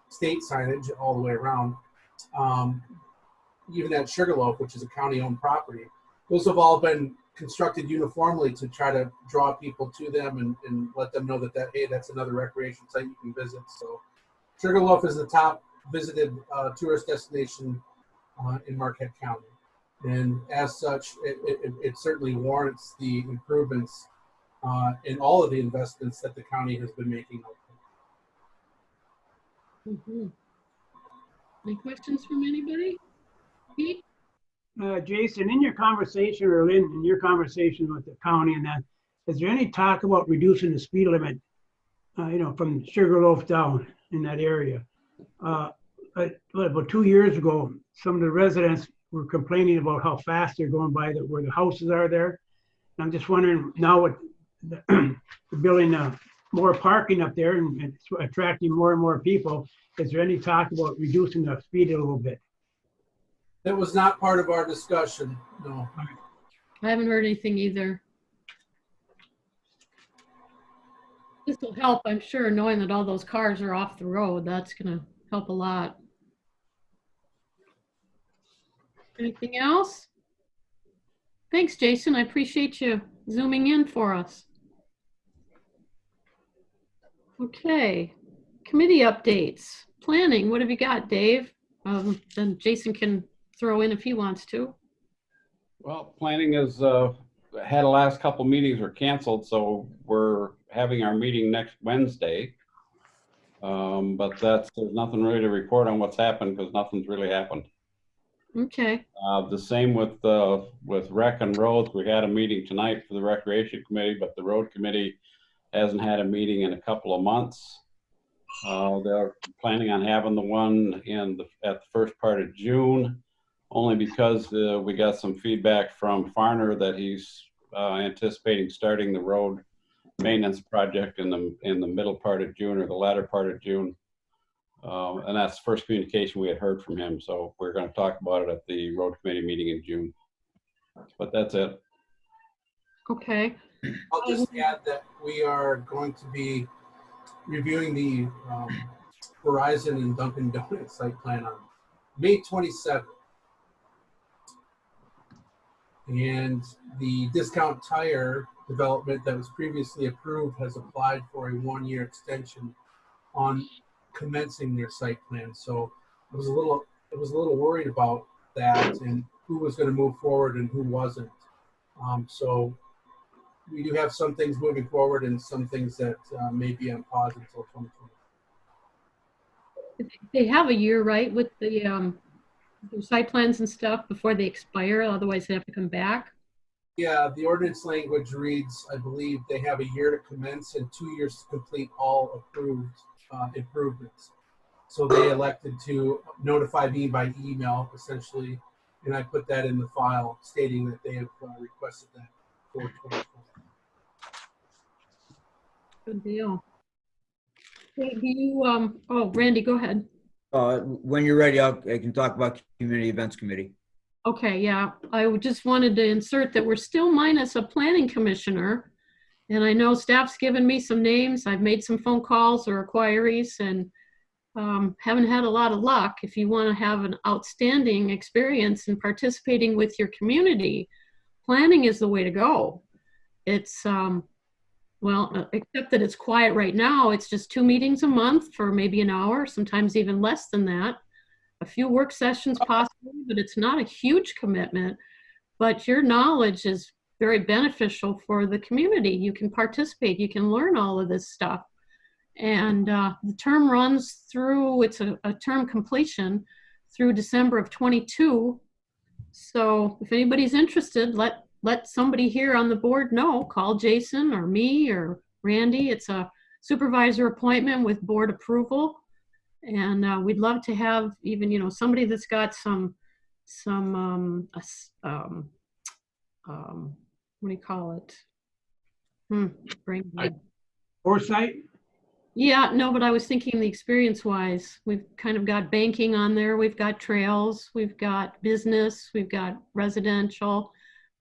state signage all the way around. Even at Sugarloaf, which is a county-owned property, those have all been constructed uniformly to try to draw people to them and let them know that hey, that's another recreation site you can visit. So Sugarloaf is the top visited tourist destination in Marquette County. And as such, it certainly warrants the improvements in all of the investments that the county has been making. Mm-hmm. Any questions from anybody? Pete? Jason, in your conversation, or Lynn, in your conversation with the county and that, is there any talk about reducing the speed limit, from Sugarloaf down in that area? About 2 years ago, some of the residents were complaining about how fast they're going by where the houses are there. And I'm just wondering now with the building more parking up there and it's attracting more and more people, is there any talk about reducing the speed a little bit? That was not part of our discussion, no. I haven't heard anything either. This will help, I'm sure, knowing that all those cars are off the road. That's going to help a lot. Anything else? Thanks, Jason. I appreciate you zooming in for us. Okay, committee updates. Planning, what have you got, Dave? Then Jason can throw in if he wants to. Well, planning is had the last couple meetings were canceled, so we're having our meeting next Wednesday. But there's nothing really to report on what's happened because nothing's really happened. Okay. The same with Rec and Roads. We had a meeting tonight for the Recreation Committee, but the Road Committee hasn't had a meeting in a couple of months. They're planning on having the one at the first part of June, only because we got some feedback from Farner that he's anticipating starting the road maintenance project in the middle part of June or the latter part of June. And that's the first communication we had heard from him. So we're going to talk about it at the road committee meeting in June. But that's it. Okay. I'll just add that we are going to be reviewing the Verizon and Dunkin' Donuts site plan on May 27th. And the Discount Tire development that was previously approved has applied for a 1-year extension on commencing their site plan. So I was a little worried about that and who was going to move forward and who wasn't. So we do have some things moving forward and some things that may be on pause until 2020. They have a year, right, with the site plans and stuff before they expire, otherwise they have to come back? Yeah, the ordinance language reads, I believe they have a year to commence and 2 years to complete all approved improvements. So they elected to notify me by email, essentially, and I put that in the file stating that they have requested that for 2020. Good deal. Hey, do you, oh, Randy, go ahead. When you're ready, I can talk about Community Events Committee. Okay, yeah, just wanted to insert that we're still minus a planning commissioner. And I know staff's given me some names. I've made some phone calls or inquiries and haven't had a lot of luck. If you want to have an outstanding experience in participating with your community, planning is the way to go. It's, well, except that it's quiet right now. It's just 2 meetings a month for maybe an hour, sometimes even less than that. A few work sessions possibly, but it's not a huge commitment. But your knowledge is very beneficial for the community. You can participate, you can learn all of this stuff. And the term runs through, it's a term completion through December of 22. So if anybody's interested, let somebody here on the board know. Call Jason or me or Randy. It's a supervisor appointment with board approval. And we'd love to have even, you know, somebody that's got some what do you call it? Foresight? Yeah, no, but I was thinking the experience-wise, we've kind of got banking on there. We've got trails, we've got business, we've got residential.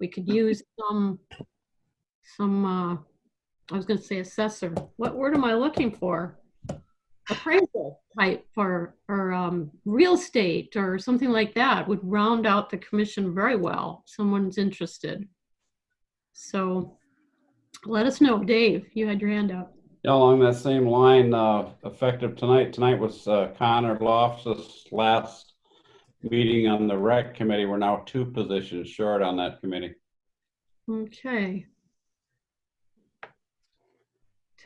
We could use some I was going to say assessor. What word am I looking for? Appraisal type or real estate or something like that would round out the commission very well. Someone's interested. So let us know. Dave, you had your hand up. Yeah, along that same line, effective tonight. Tonight was Connor Loftus' last meeting on the rec committee. We're now 2 positions short on that committee. Okay.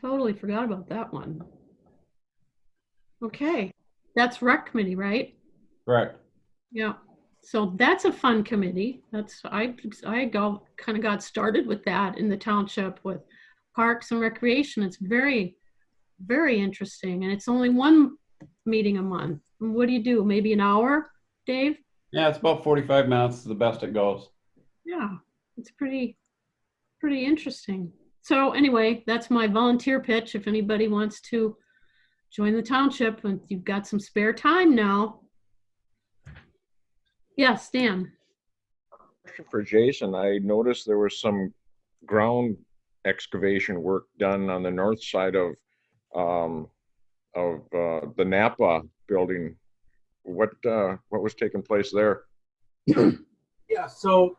Totally forgot about that one. Okay, that's rec committee, right? Correct. Yeah. So that's a fun committee. That's I kind of got started with that in the township with parks and recreation. It's very, very interesting, and it's only 1 meeting a month. And what do you do? Maybe an hour, Dave? Yeah, it's about 45 minutes. The best it goes. Yeah, it's pretty interesting. So anyway, that's my volunteer pitch. If anybody wants to join the township and you've got some spare time now. Yes, Dan. Question for Jason. I noticed there was some ground excavation work done on the north side of the Napa building. What was taking place there? Yeah, so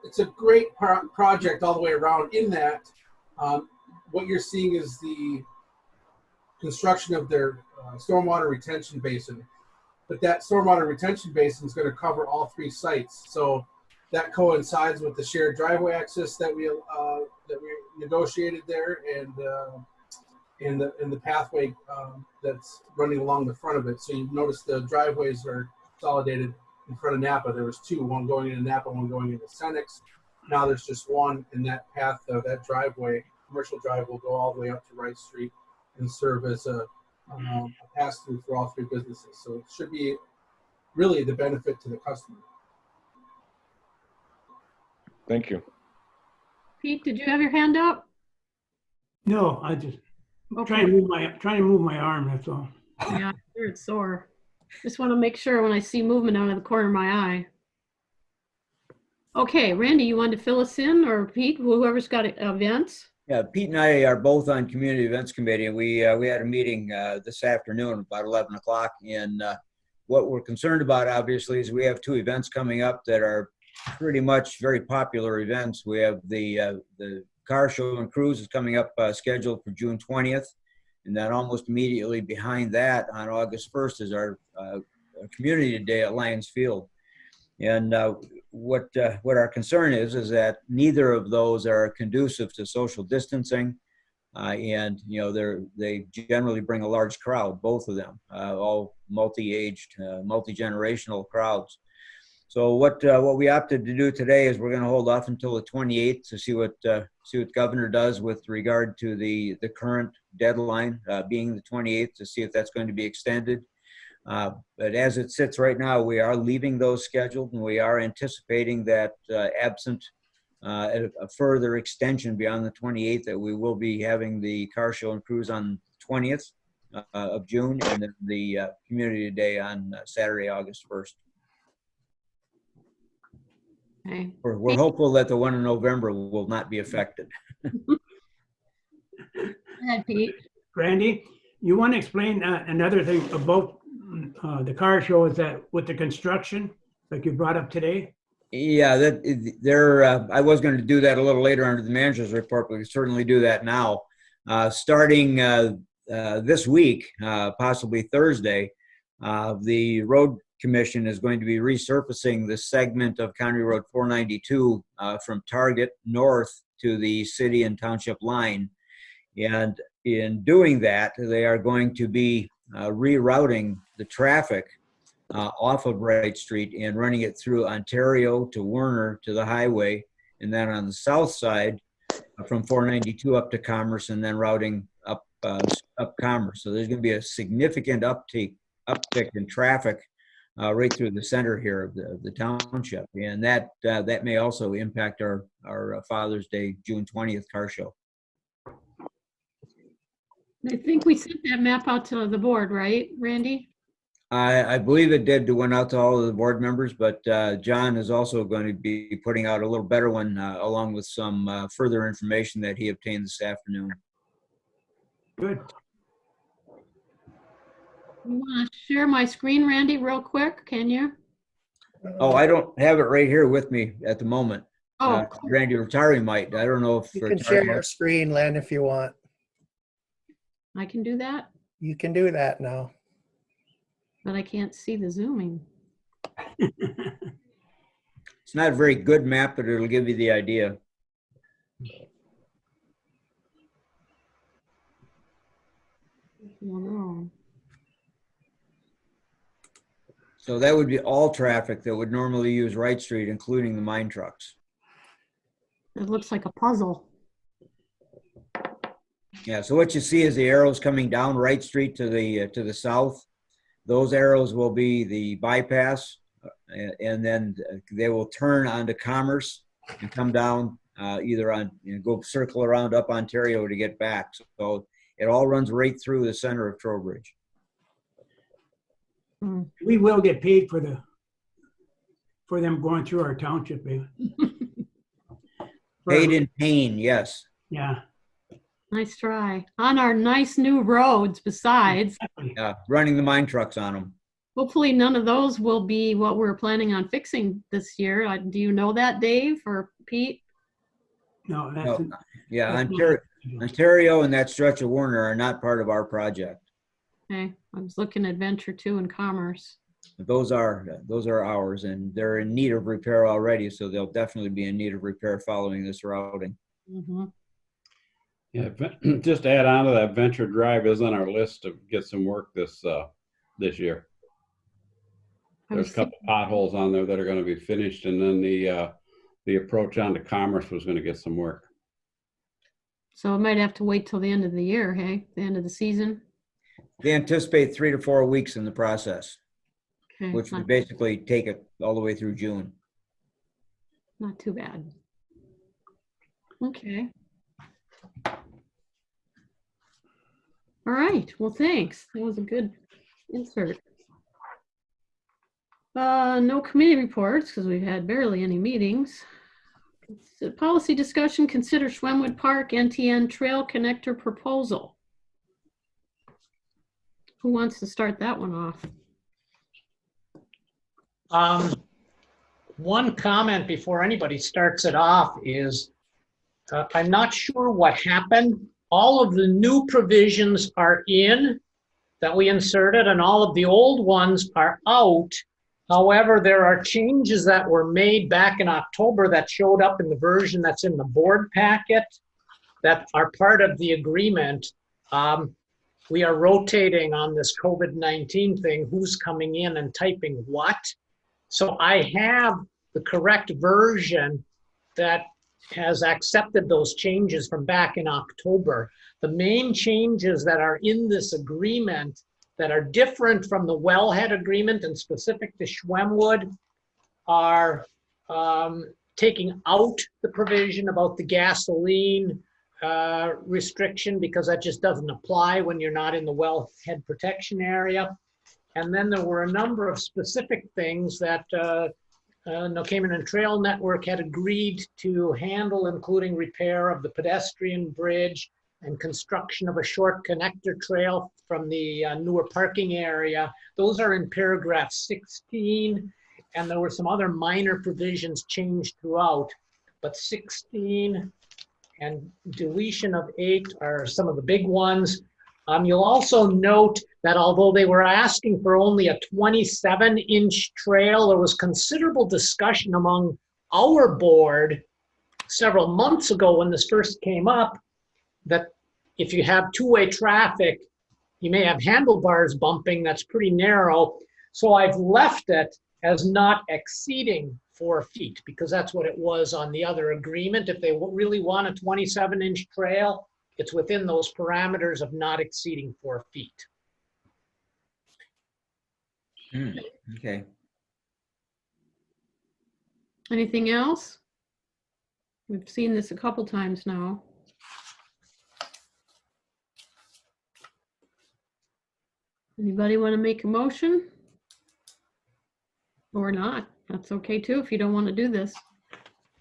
it's a great project all the way around in that what you're seeing is the construction of their stormwater retention basin. But that stormwater retention basin is going to cover all 3 sites. So that coincides with the shared driveway access that we negotiated there, and the pathway that's running along the front of it. So you notice the driveways are consolidated in front of Napa. There was 2, one going into Napa, one going into Senex. Now there's just one, and that path, that driveway, commercial drive, will go all the way up to Wright Street and serve as a pass-through for all 3 businesses. So it should be really the benefit to the customer. Thank you. Pete, did you have your hand up? No, I just Okay. trying to move my arm, that's all. Yeah, I'm sure it's sore. Just want to make sure when I see movement out of the corner of my eye. Okay, Randy, you want to fill us in, or Pete, whoever's got events? Yeah, Pete and I are both on Community Events Committee, and we had a meeting this afternoon about 11 o'clock. And what we're concerned about, obviously, is we have 2 events coming up that are pretty much very popular events. We have the car show and cruise is coming up scheduled for June 20th. And then almost immediately behind that on August 1st is our Community Day at Lions Field. And what our concern is that neither of those are conducive to social distancing, and they generally bring a large crowd, both of them, all multi-aged, multi-generational crowds. So what we opted to do today is we're going to hold off until the 28th to see what Governor does with regard to the current deadline being the 28th, to see if that's going to be extended. But as it sits right now, we are leaving those scheduled, and we are anticipating that absent a further extension beyond the 28th, that we will be having the car show and cruise on 20th of June, and then the community day on Saturday, August 1st. Okay. We're hopeful that the one in November will not be affected. Go ahead, Pete. Randy, you want to explain another thing about the car show? Is that with the construction, like you brought up today? Yeah, I was going to do that a little later under the manager's report, but we can certainly do that now. Starting this week, possibly Thursday, the road commission is going to be resurfacing the segment of County Road 492 from Target north to the city and township line. And in doing that, they are going to be rerouting the traffic off of Wright Street and running it through Ontario to Werner to the highway, and then on the south side from 492 up to Commerce, and then routing up Commerce. So there's going to be a significant uptick in traffic right through the center here of the township, and that may also impact our Father's Day June 20th car show. I think we sent that map out to the board, right, Randy? I believe it did went out to all of the board members, but John is also going to be putting out a little better one along with some further information that he obtained this afternoon. Good. You want to share my screen, Randy, real quick? Can you? Oh, I don't have it right here with me at the moment. Oh, Randy Rotari might. I don't know if You can share your screen, Len, if you want. I can do that, You can do that now. but I can't see the zooming. It's not a very good map, but it'll give you the idea. Oh, So that would be all traffic that would normally use Wright Street, including the mine trucks. it looks like a puzzle. Yeah, so what you see is the arrows coming down Wright Street to the south. Those arrows will be the bypass, and then they will turn onto Commerce and come down either on, go circle around up Ontario to get back. So it all runs right through the center of Trowbridge. We will get paid for them going through our township. Paid in pain, yes. Yeah. Nice try. On our nice new roads besides. Yeah, running the mine trucks on them. Hopefully none of those will be what we're planning on fixing this year. Do you know that, Dave or Pete? No, that's No. Yeah, Ontario and that stretch of Werner are not part of our project. Okay, I was looking at Venture 2 and Commerce. Those are ours, and they're in need of repair already, so they'll definitely be in need of repair following this routing. Mm-hmm. Yeah, just to add on to that, Venture Drive is on our list to get some work this year. There's a couple potholes on there that are going to be finished, and then the approach onto Commerce was going to get some work. So it might have to wait till the end of the year, hey? The end of the season? They anticipate 3 to 4 weeks in the process, Okay, which would basically take it all the way through June. not too bad. Okay. All right, well, thanks. That was a good insert. No committee reports because we've had barely any meetings. Policy discussion, consider Schwemmwood Park NTN Trail Connector proposal. Who wants to start that one off? One comment before anybody starts it off is I'm not sure what happened. All of the new provisions are in that we inserted and all of the old ones are out. However, there are changes that were made back in October that showed up in the version that's in the board packet that are part of the agreement. We are rotating on this COVID-19 thing, who's coming in and typing what. So I have the correct version that has accepted those changes from back in October. The main changes that are in this agreement that are different from the wellhead agreement and specific to Schwemmwood are taking out the provision about the gasoline restriction because that just doesn't apply when you're not in the wellhead protection area. And then there were a number of specific things that No Cayman and Trail Network had agreed to handle, including repair of the pedestrian bridge and construction of a short connector trail from the newer parking area. Those are in paragraph 16, and there were some other minor provisions changed throughout, but 16 and deletion of 8 are some of the big ones. You'll also note that although they were asking for only a 27-inch trail, there was considerable discussion among our board several months ago when this first came up, that if you have two-way traffic, you may have handlebars bumping. That's pretty narrow. So I've left it as not exceeding 4 feet because that's what it was on the other agreement. If they really want a 27-inch trail, it's within those parameters of not exceeding 4 feet. Okay. Anything else? We've seen this a couple times now. Anybody want to make a motion? Or not? That's okay too if you don't want to do this.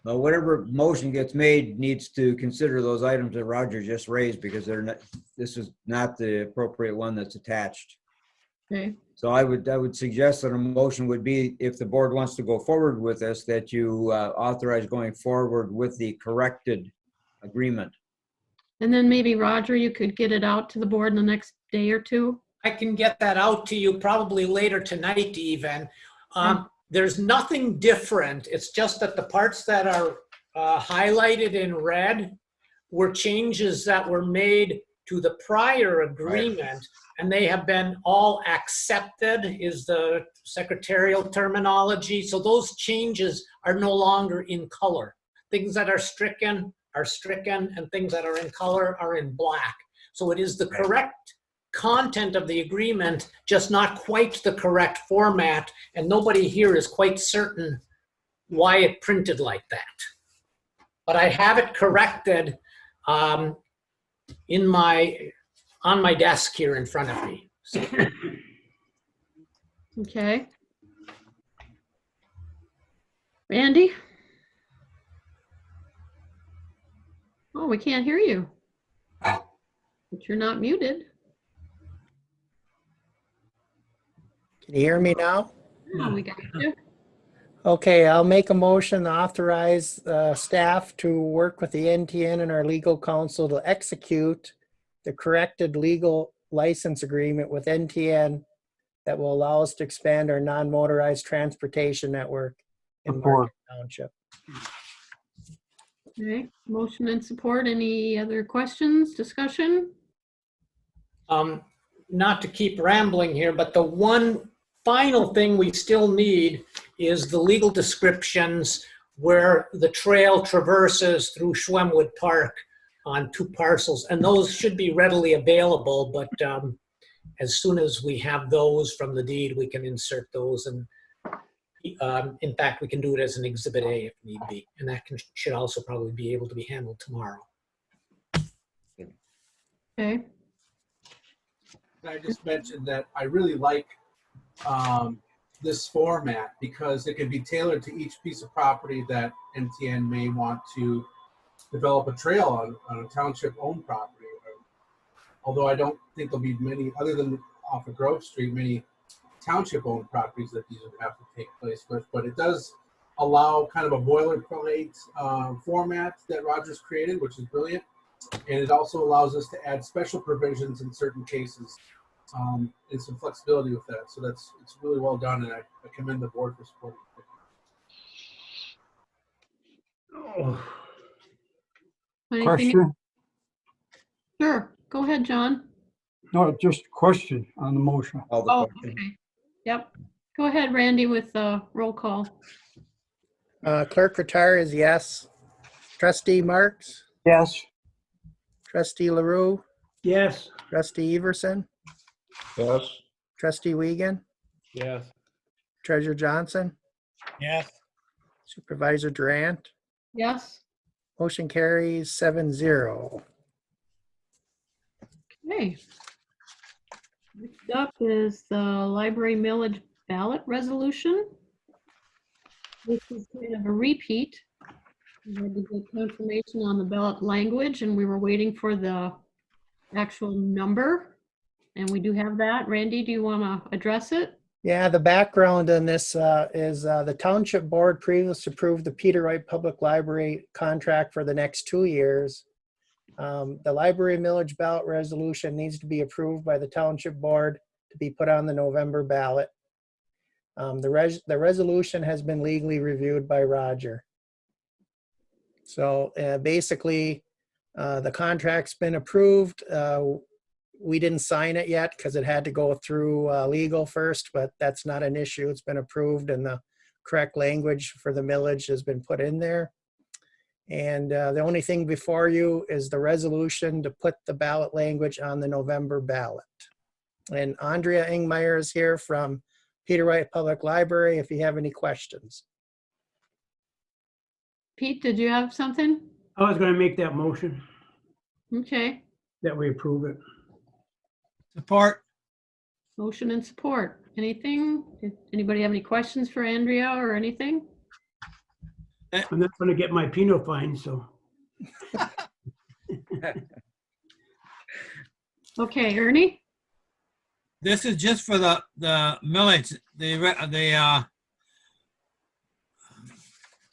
Well, whatever motion gets made needs to consider those items that Roger just raised because they're not, this is not the appropriate one that's attached. Okay. So I would suggest that a motion would be, if the board wants to go forward with this, that you authorize going forward with the corrected agreement. And then maybe Roger, you could get it out to the board in the next day or two. I can get that out to you probably later tonight even. There's nothing different. It's just that the parts that are highlighted in red were changes that were made to the prior agreement, and they have been all accepted, is the secretarial terminology. So those changes are no longer in color. Things that are stricken, and things that are in color are in black. So it is the correct content of the agreement, just not quite the correct format, and nobody here is quite certain why it printed like that. But I have it corrected on my desk here in front of me. So. Okay. Randy? Oh, we can't hear you. But you're not muted. Can you hear me now? Oh, we got you. Okay, I'll make a motion to authorize staff to work with the NTN and our legal counsel to execute the corrected legal license agreement with NTN that will allow us to expand our non-motorized transportation network in Marquette Township. Okay, motion and support. Any other questions, discussion? Not to keep rambling here, but the one final thing we still need is the legal descriptions where the trail traverses through Schwemmwood Park on 2 parcels, and those should be readily available, but as soon as we have those from the deed, we can insert those, and in fact, we can do it as an Exhibit A if need be, and that should also probably be able to be handled tomorrow. Okay. I just mentioned that I really like this format because it can be tailored to each piece of property that NTN may want to develop a trail on a township-owned property. Although I don't think there'll be many, other than off of Grove Street, many township-owned properties that these would have to take place with. But it does allow kind of a boilerplate format that Roger's created, which is brilliant. And it also allows us to add special provisions in certain cases. And some flexibility with that. So it's really well done, and I commend the board for supporting it. Question? Sure, go ahead, John. No, just question on the motion. Oh, okay. Yep. Go ahead, Randy, with the roll call. Clerk Retire is yes. Trustee Marks? Yes. Trustee LaRue? Yes. Trustee Everson? Yes. Trustee Wiegand? Yes. Treasurer Johnson? Yes. Supervisor Durant. Yes. Motion carries 7-0. Okay. Next up is the library millage ballot resolution. This is kind of a repeat. We had to get confirmation on the ballot language, and we were waiting for the actual number. And we do have that. Randy, do you want to address it? Yeah, the background on this is the Township Board previously approved the Peter Wright Public Library contract for the next 2 years. The library millage ballot resolution needs to be approved by the Township Board to be put on the November ballot. The resolution has been legally reviewed by Roger. So basically, the contract's been approved. We didn't sign it yet because it had to go through legal first, but that's not an issue. It's been approved and the correct language for the millage has been put in there. And the only thing before you is the resolution to put the ballot language on the November ballot. And Andrea Ingmeyer is here from Peter Wright Public Library if you have any questions. Pete, did you have something? I was going to make that motion Okay. that we approve it. Support. Motion and support. Anything? Did anybody have any questions for Andrea or anything? I'm not going to get my penal fine, so. Okay, Ernie? This is just for the millage, the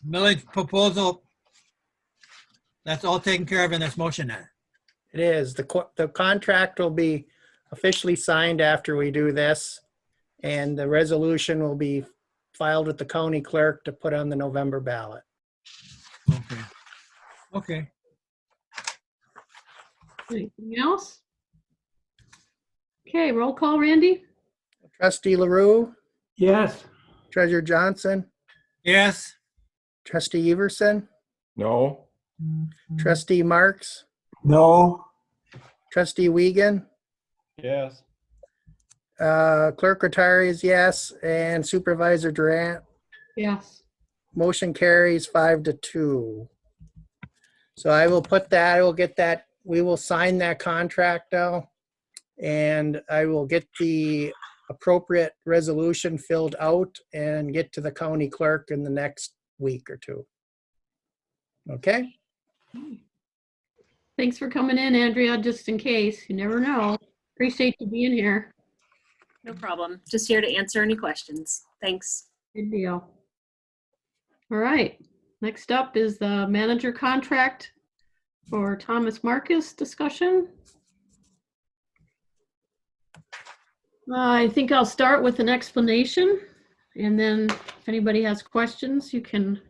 millage proposal. That's all taken care of in this motion then. It is. The contract will be officially signed after we do this, and the resolution will be filed with the county clerk to put on the November ballot. Okay. Okay. Anything else? Okay, roll call, Randy? Trustee LaRue, Yes. Treasurer Johnson, Yes. Trustee Everson, No? Trustee Marks, No. Trustee Wiegand, Yes. Clerk Rattari is yes, and Supervisor Durant. Yes. Motion carries 5-2. So I will put that, I will get that, we will sign that contract now, and I will get the appropriate resolution filled out and get to the county clerk in the next week or two. Okay? Thanks for coming in, Andrea, just in case. You never know. Appreciate you being here. No problem. Just here to answer any questions. Thanks. Good deal. All right. Next up is the manager contract for Thomas Marcus discussion. I think I'll start with an explanation, and then if anybody has questions, you can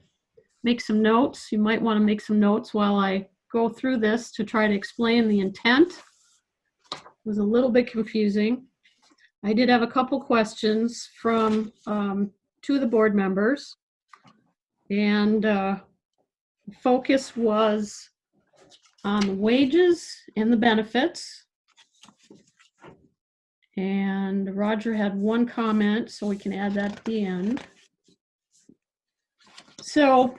make some notes. You might want to make some notes while I go through this to try to explain the intent. It was a little bit confusing. I did have a couple questions from two of the board members, and focus was on the wages and the benefits. And Roger had one comment, so we can add that at the end. So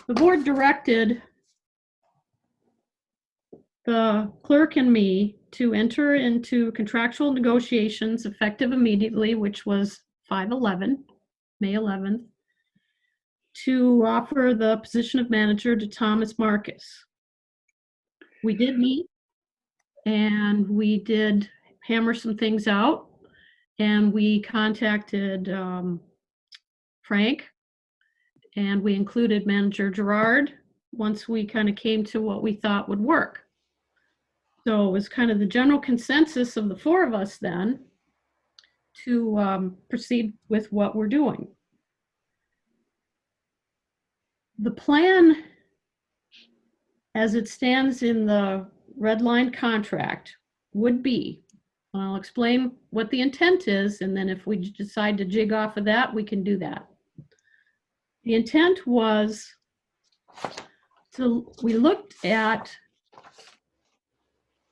the board directed the clerk and me to enter into contractual negotiations effective immediately, which was 5/11, May 11th, to offer the position of manager to Thomas Marcus. We did meet, and we did hammer some things out, and we contacted Frank, and we included Manager Gerard once we kind of came to what we thought would work. So it was kind of the general consensus of the four of us then to proceed with what we're doing. The plan, as it stands in the red line contract, would be, and I'll explain what the intent is, and then if we decide to jig off of that, we can do that. The intent was we looked at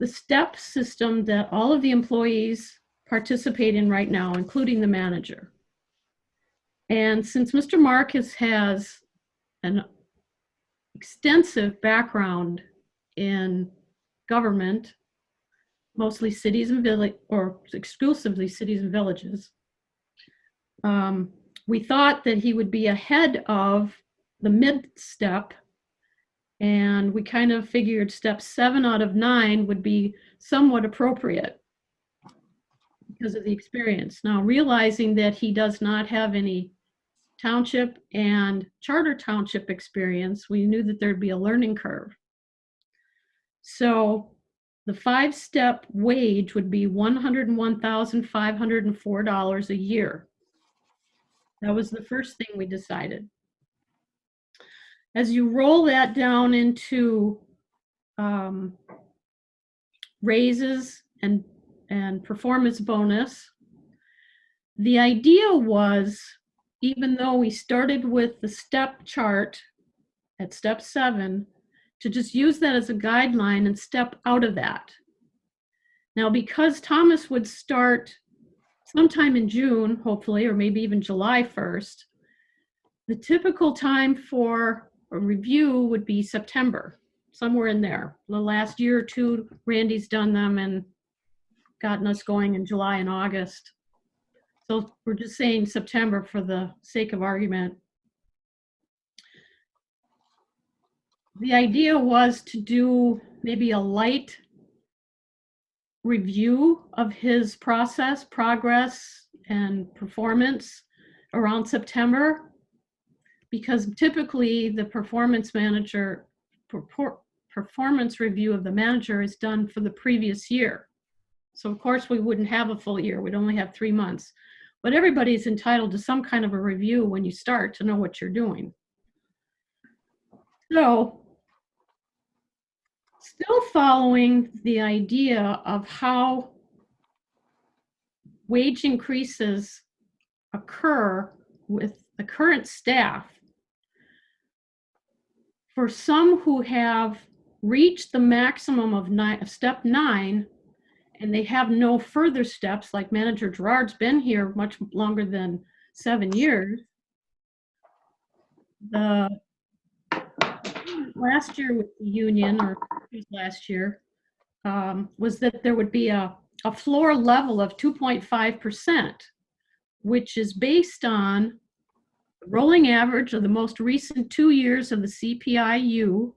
the step system that all of the employees participate in right now, including the manager. And since Mr. Marcus has an extensive background in government, mostly cities and village, or exclusively cities and villages, we thought that he would be ahead of the mid-step, and we kind of figured step 7 out of 9 would be somewhat appropriate because of the experience. Now, realizing that he does not have any township and charter township experience, we knew that there'd be a learning curve. So the 5-step wage would be $101,504 a year. That was the first thing we decided. As you roll that down into raises and performance bonus, the idea was, even though we started with the step chart at step 7, to just use that as a guideline and step out of that. Now, because Thomas would start sometime in June, hopefully, or maybe even July 1st, the typical time for a review would be September, somewhere in there. The last year or two, Randy's done them and gotten us going in July and August. So we're just saying September for the sake of argument. The idea was to do maybe a light review of his process, progress, and performance around September, because typically the performance review of the manager is done for the previous year. So of course we wouldn't have a full year, we'd only have 3 months. But everybody's entitled to some kind of a review when you start to know what you're doing. So, still following the idea of how wage increases occur with the current staff, for some who have reached the maximum of step 9, and they have no further steps, like Manager Gerard's been here much longer than 7 years. The last year with the union, or last year, was that there would be a floor level of 2.5%, which is based on the rolling average of the most recent 2 years of the CPIU,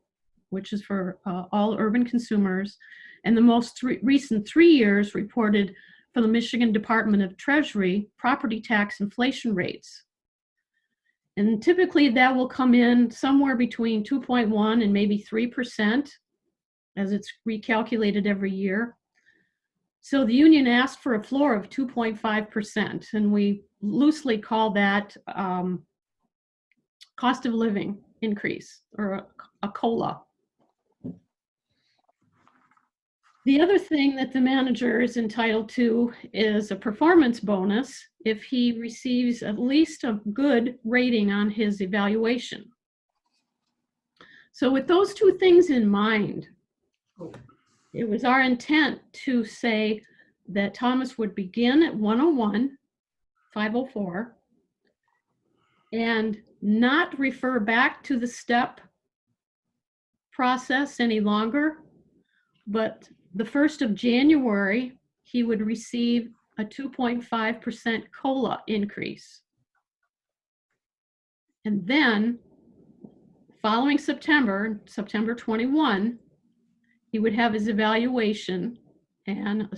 which is for all urban consumers, and the most recent 3 years reported for the Michigan Department of Treasury property tax inflation rates. And typically that will come in somewhere between 2.1 and maybe 3%, as it's recalculated every year. So the union asked for a floor of 2.5%, and we loosely call that cost of living increase, or a COLA. The other thing that the manager is entitled to is a performance bonus if he receives at least a good rating on his evaluation. So with those 2 things in mind, it was our intent to say that Thomas would begin at 101,504 and not refer back to the step process any longer, but the 1st of January, he would receive a 2.5% COLA increase. And then, following September 21, he would have his evaluation and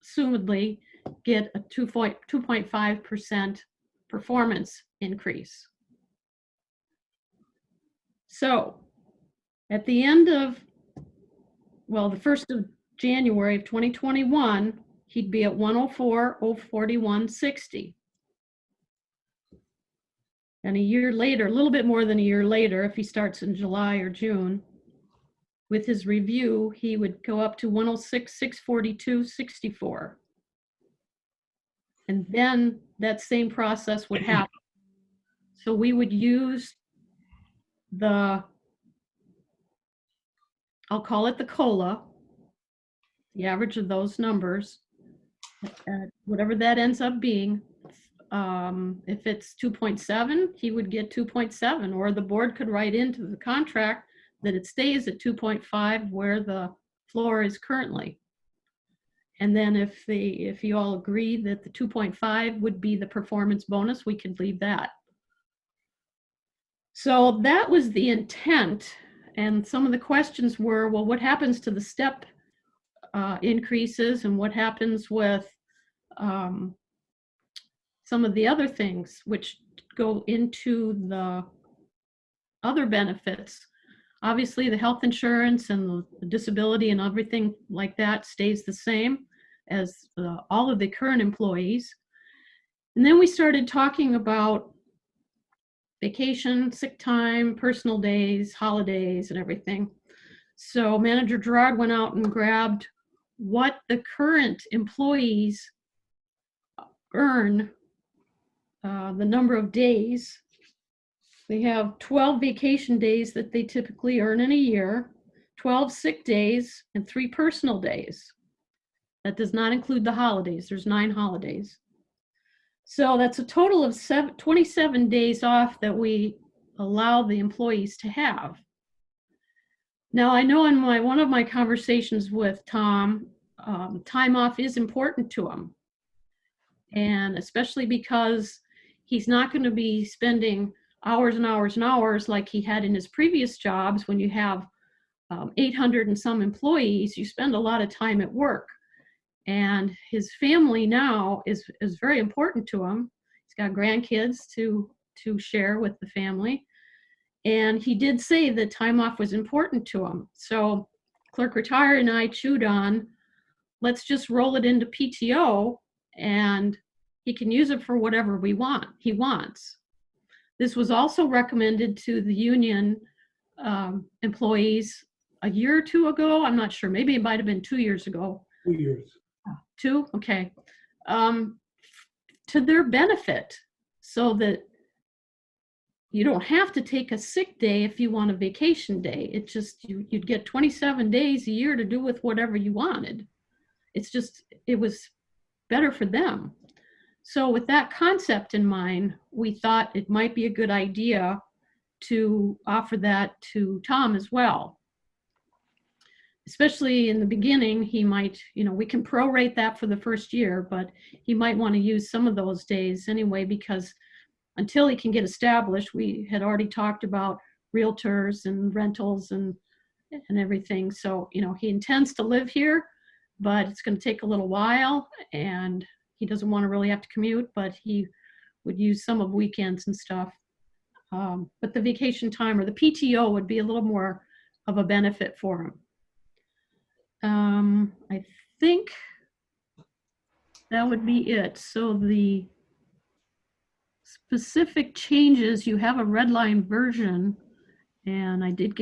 assumedly get a 2.5% performance increase. So, at the end of, well, the 1st of January of 2021, he'd be at 104,041.60. And a year later, a little bit more than a year later, if he starts in July or June, with his review, he would go up to 106,642.64. And then that same process would happen. So we would use the, I'll call it the COLA, the average of those numbers, whatever that ends up being, If it's 2.7, he would get 2.7, or the board could write into the contract that it stays at 2.5 where the floor is currently. And then if you all agree that the 2.5 would be the performance bonus, we could leave that. So that was the intent. And some of the questions were, well, what happens to the step increases, and what happens with some of the other things which go into the other benefits. Obviously, the health insurance and the disability and everything like that stays the same as all of the current employees. And then we started talking about vacation, sick time, personal days, holidays, and everything. So Manager Gerard went out and grabbed what the current employees earn, the number of days. They have 12 vacation days that they typically earn in a year, 12 sick days, and 3 personal days. That does not include the holidays. There's 9 holidays. So that's a total of 27 days off that we allow the employees to have. Now, I know in one of my conversations with Tom, time off is important to him. And especially because he's not going to be spending hours and hours and hours like he had in his previous jobs. When you have 800 and some employees, you spend a lot of time at work. And his family now is very important to him. He's got grandkids to share with the family. And he did say that time off was important to him. So Clerk Retired and I chewed on, let's just roll it into PTO, and he can use it for whatever he wants. This was also recommended to the union employees a year or 2 ago. I'm not sure. Maybe it might have been 2 years ago. 2 years. 2? Okay. To their benefit, so that you don't have to take a sick day if you want a vacation day. It just, you'd get 27 days a year to do with whatever you wanted. It's just, it was better for them. So with that concept in mind, we thought it might be a good idea to offer that to Tom as well. Especially in the beginning, he might, we can prorate that for the first year, but he might want to use some of those days anyway, because until he can get established, we had already talked about realtors and rentals and everything. So, he intends to live here, but it's going to take a little while, and he doesn't want to really have to commute, but he would use some of weekends and stuff. But the vacation time or the PTO would be a little more of a benefit for him. I think that would be it. So the specific changes, you have a red line version, and Dave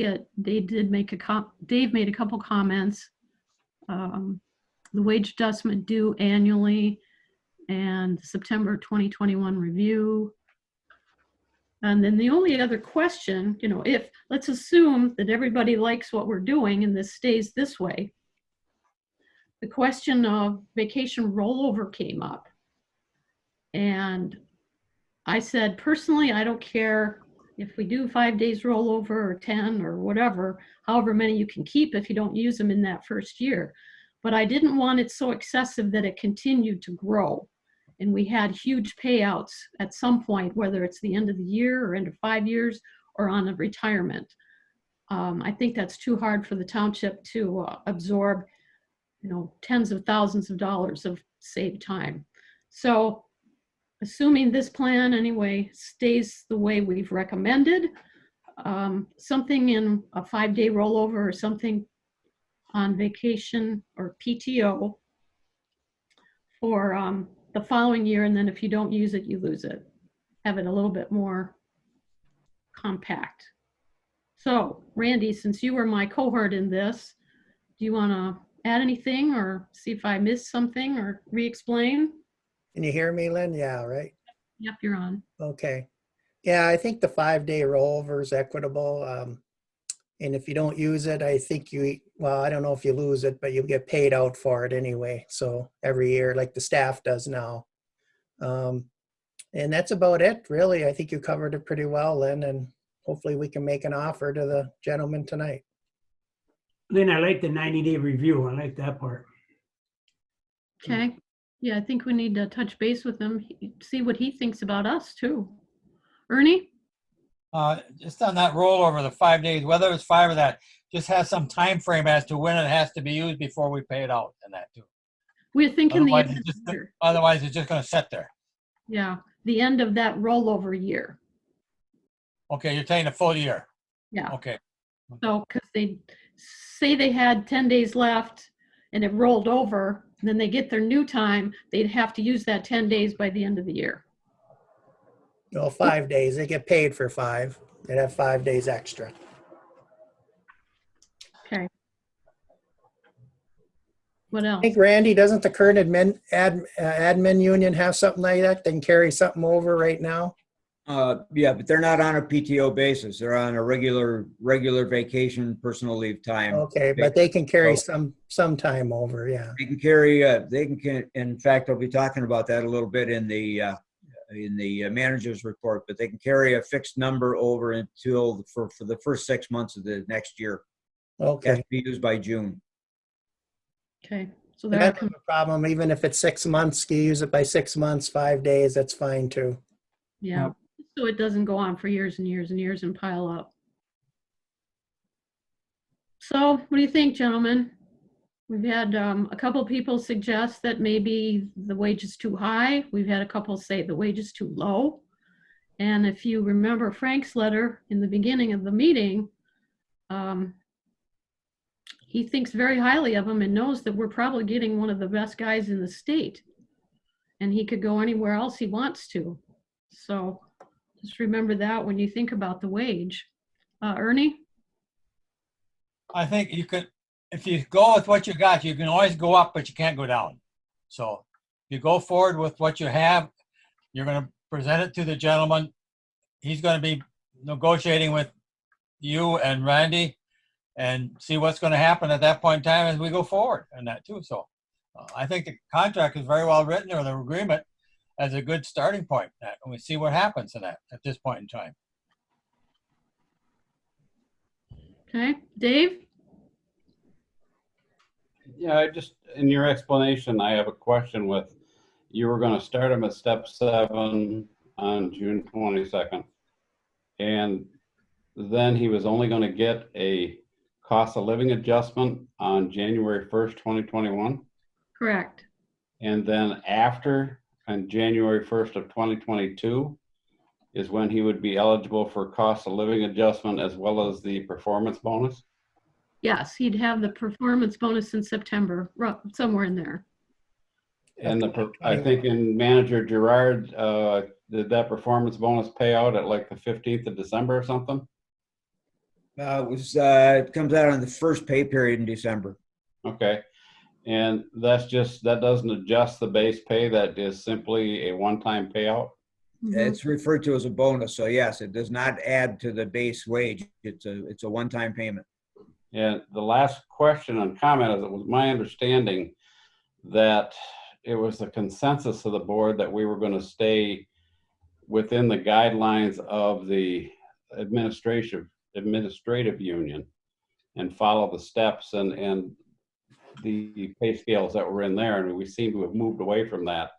made a couple comments. The wage adjustment due annually, and September 2021 review. And then the only other question, if, let's assume that everybody likes what we're doing and this stays this way, the question of vacation rollover came up. And I said, personally, I don't care if we do 5 days rollover or 10 or whatever, however many you can keep if you don't use them in that first year. But I didn't want it so excessive that it continued to grow. And we had huge payouts at some point, whether it's the end of the year or end of 5 years or on a retirement. I think that's too hard for the township to absorb, tens of thousands of dollars of saved time. So assuming this plan anyway stays the way we've recommended, something in a 5-day rollover or something on vacation or PTO for the following year, and then if you don't use it, you lose it. Have it a little bit more compact. So Randy, since you were my cohort in this, do you want to add anything or see if I missed something or re-explain? Can you hear me, Lynn? Yeah, right? Yep, you're on. Okay. Yeah, I think the 5-day rollover is equitable. And if you don't use it, I think I don't know if you lose it, but you get paid out for it anyway. So every year, like the staff does now. And that's about it, really. I think you covered it pretty well, Lynn, and hopefully we can make an offer to the gentleman tonight. Lynn, I like the 90-day review. I like that part. Okay. Yeah, I think we need to touch base with him, see what he thinks about us too. Ernie? Just on that rollover, the 5 days, whether it's 5 or that, just has some time frame as to when it has to be used before we pay it out and that too. We're thinking the Otherwise, end of the year. Otherwise, it's just going to sit there. Yeah, the end of that rollover year. Okay, you're taking a full year. Yeah. Okay. So, because they say they had 10 days left and it rolled over, and then they get their new time, they'd have to use that 10 days by the end of the year. Well, 5 days. They get paid for 5. They'd have 5 days extra. Okay. What else? I think, Randy, doesn't the current admin union have something like that? They can carry something over right now? Yeah, but they're not on a PTO basis. They're on a regular vacation, personal leave time. Okay, but they can carry some time over, yeah. They can carry, in fact, I'll be talking about that a little bit in the manager's report, but they can carry a fixed number over until for the first 6 months of the next year. Okay. It has to be used by June. Okay. So I don't have a problem, even if it's 6 months, you use it by 6 months, 5 days, that's fine too. Yeah. So it doesn't go on for years and years and years and pile up. So what do you think, gentlemen? We've had a couple people suggest that maybe the wage is too high. We've had a couple say the wage is too low. And if you remember Frank's letter in the beginning of the meeting, he thinks very highly of him and knows that we're probably getting one of the best guys in the state. And he could go anywhere else he wants to. So just remember that when you think about the wage. Ernie? I think you could, if you go with what you got, you can always go up, but you can't go down. So you go forward with what you have. You're going to present it to the gentleman. He's going to be negotiating with you and Randy and see what's going to happen at that point in time as we go forward and that too. So I think the contract is very well written, or the agreement, as a good starting point. And we see what happens in that at this point in time. Okay, Dave? Yeah, I just, in your explanation, I have a question with, you were going to start him at step 7 on June 22nd. And then he was only going to get a cost of living adjustment on January 1st, 2021. Correct. And then after, on January 1st of 2022, is when he would be eligible for cost of living adjustment as well as the performance bonus? Yes, he'd have the performance bonus in September, somewhere in there. And I think in Manager Gerard, did that performance bonus pay out at like the 15th of December or something? It comes out on the first pay period in December. Okay. And that doesn't adjust the base pay. That is simply a one-time payout. It's referred to as a bonus. So yes, it does not add to the base wage. It's a one-time payment. And the last question and comment is, it was my understanding that it was the consensus of the board that we were going to stay within the guidelines of the administrative union and follow the steps and the pay scales that were in there. And we seem to have moved away from that.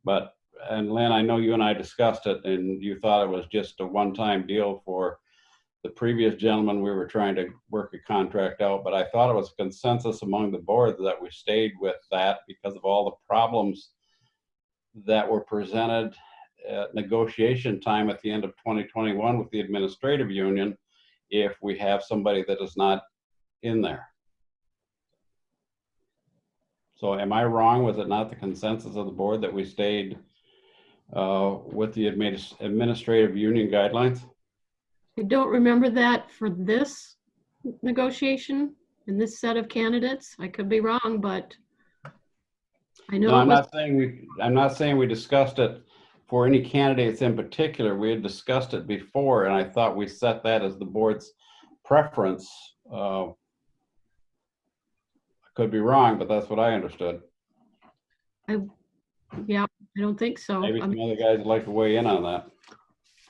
But, and Lynn, I know you and I discussed it and you thought it was just a one-time deal for the previous gentleman. We were trying to work a contract out, but I thought it was a consensus among the board that we stayed with that because of all the problems that were presented at negotiation time at the end of 2021 with the administrative union if we have somebody that is not in there. So am I wrong? Was it not the consensus of the board that we stayed with the administrative union guidelines? I don't remember that for this negotiation and this set of candidates. I could be wrong, but I know. No, I'm not saying we discussed it for any candidates in particular. We had discussed it before, and I thought we set that as the board's preference. I could be wrong, but that's what I understood. Yeah, I don't think so. Maybe some other guys would like to weigh in on that.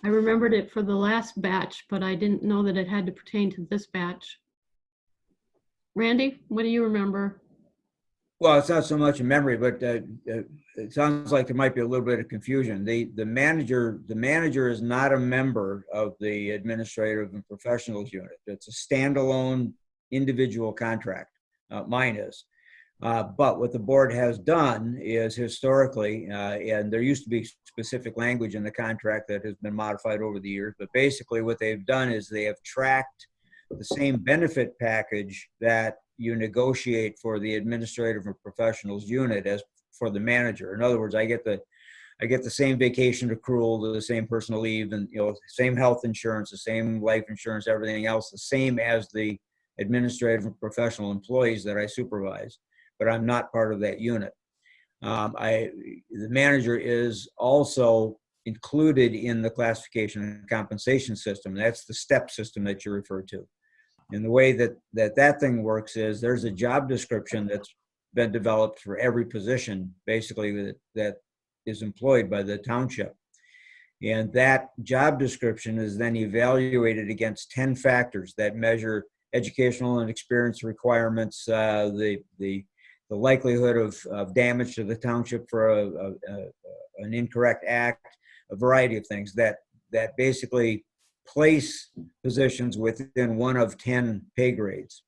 I remembered it for the last batch, but I didn't know that it had to pertain to this batch. Randy, what do you remember? Well, it's not so much a memory, but it sounds like there might be a little bit of confusion. The manager is not a member of the administrative and professionals unit. It's a standalone individual contract. Mine is. But what the board has done is historically, and there used to be specific language in the contract that has been modified over the years, but basically what they've done is they have tracked the same benefit package that you negotiate for the administrative and professionals unit as for the manager. In other words, I get the same vacation accrual, the same personal leave, and same health insurance, the same life insurance, everything else, the same as the administrative and professional employees that I supervise. But I'm not part of that unit. The manager is also included in the classification and compensation system. That's the STEP system that you referred to. And the way that thing works is there's a job description that's been developed for every position, basically, that is employed by the township. And that job description is then evaluated against 10 factors that measure educational and experience requirements, the likelihood of damage to the township for an incorrect act, a variety of things that basically place positions within one of 10 pay grades.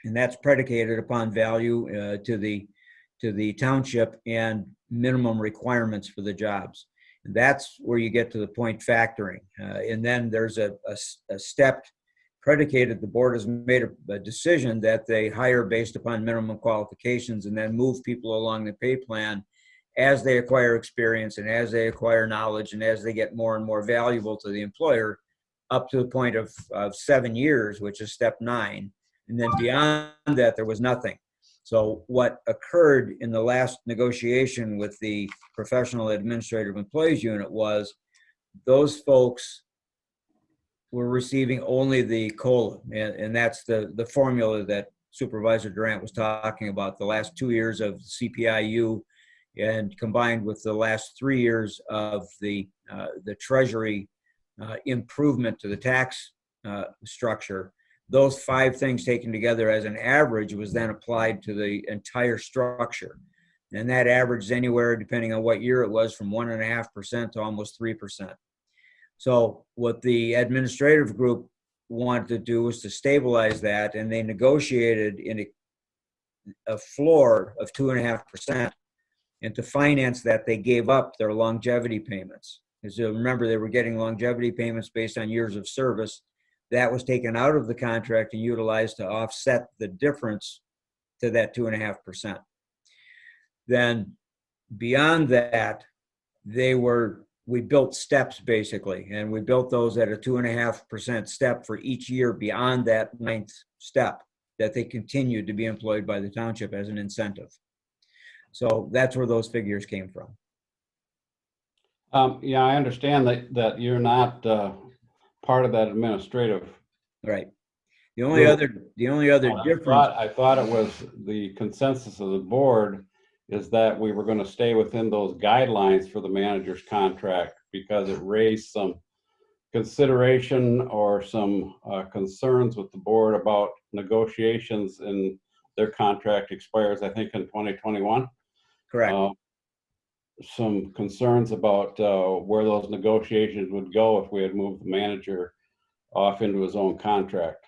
And that's predicated upon value to the township and minimum requirements for the jobs. And that's where you get to the point factoring. And then there's a step predicated. The board has made a decision that they hire based upon minimum qualifications and then move people along the pay plan as they acquire experience and as they acquire knowledge and as they get more and more valuable to the employer, up to the point of 7 years, which is step 9. And then beyond that, there was nothing. So what occurred in the last negotiation with the professional administrative employees unit was those folks were receiving only the COLA. And that's the formula that Supervisor Durant was talking about, the last 2 years of CPIU and combined with the last 3 years of the Treasury improvement to the tax structure. Those 5 things taken together as an average was then applied to the entire structure. And that averaged anywhere, depending on what year it was, from 1.5% to almost 3%. So what the administrative group wanted to do was to stabilize that, and they negotiated in a floor of 2.5%. And to finance that, they gave up their longevity payments. As you remember, they were getting longevity payments based on years of service. That was taken out of the contract and utilized to offset the difference to that 2.5%. Then beyond that, we built steps basically, and we built those at a 2.5% step for each year beyond that 9th step, that they continued to be employed by the township as an incentive. So that's where those figures came from. Yeah, I understand that you're not part of that administrative. Right. The only other difference. I thought it was the consensus of the board is that we were going to stay within those guidelines for the manager's contract because it raised some consideration or some concerns with the board about negotiations, and their contract expires, I think, in 2021. Correct. Some concerns about where those negotiations would go if we had moved the manager off into his own contract,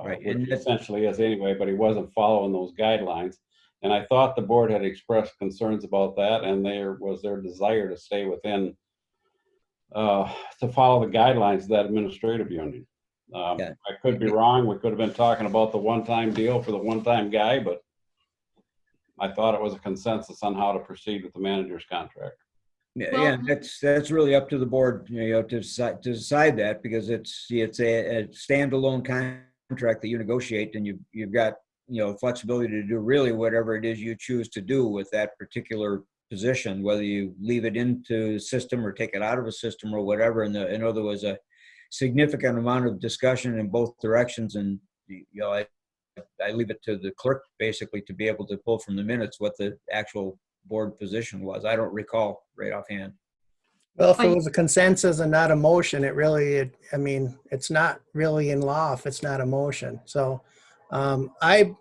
right. Which essentially is anyway, but he wasn't following those guidelines. And I thought the board had expressed concerns about that, and there was their desire to stay within, to follow the guidelines of that administrative union. Yeah. I could be wrong. We could have been talking about the one-time deal for the one-time guy, but I thought it was a consensus on how to proceed with the manager's contract. Yeah, that's really up to the board, to decide that, because it's a standalone contract that you negotiate, and you've got flexibility to do really whatever it is you choose to do with that particular position, whether you leave it into the system or take it out of a system or whatever. And I know there was a significant amount of discussion in both directions, and I leave it to the clerk basically to be able to pull from the minutes what the actual board position was. I don't recall right offhand. Well, if it was a consensus and not a motion, I mean, it's not really in law if it's not a motion. So and I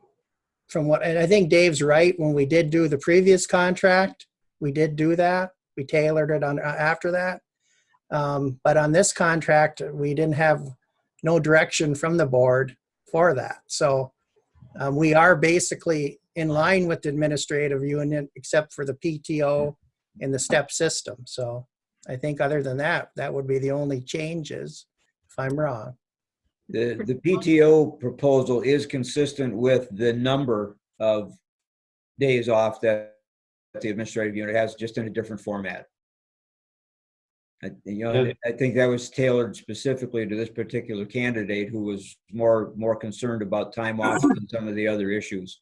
think Dave's right, when we did do the previous contract, we did do that. We tailored it on after that. But on this contract, we didn't have no direction from the board for that. So we are basically in line with the administrative union, except for the PTO and the step system. So I think other than that, that would be the only changes, if I'm wrong. The PTO proposal is consistent with the number of days off that the administrative unit has, just in a different format. I think that was tailored specifically to this particular candidate, who was more concerned about time off than some of the other issues.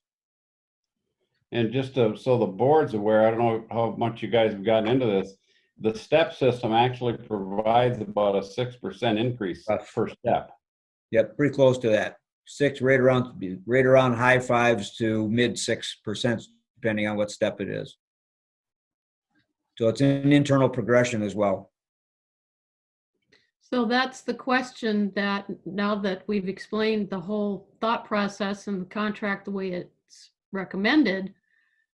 And just so the board's aware, I don't know how much you guys have gotten into this. The step system actually provides about a 6% increase per step. Yep, pretty close to that. Right around high fives to mid 6%, depending on what step it is. So it's an internal progression as well. So that's the question, that now that we've explained the whole thought process and the contract the way it's recommended,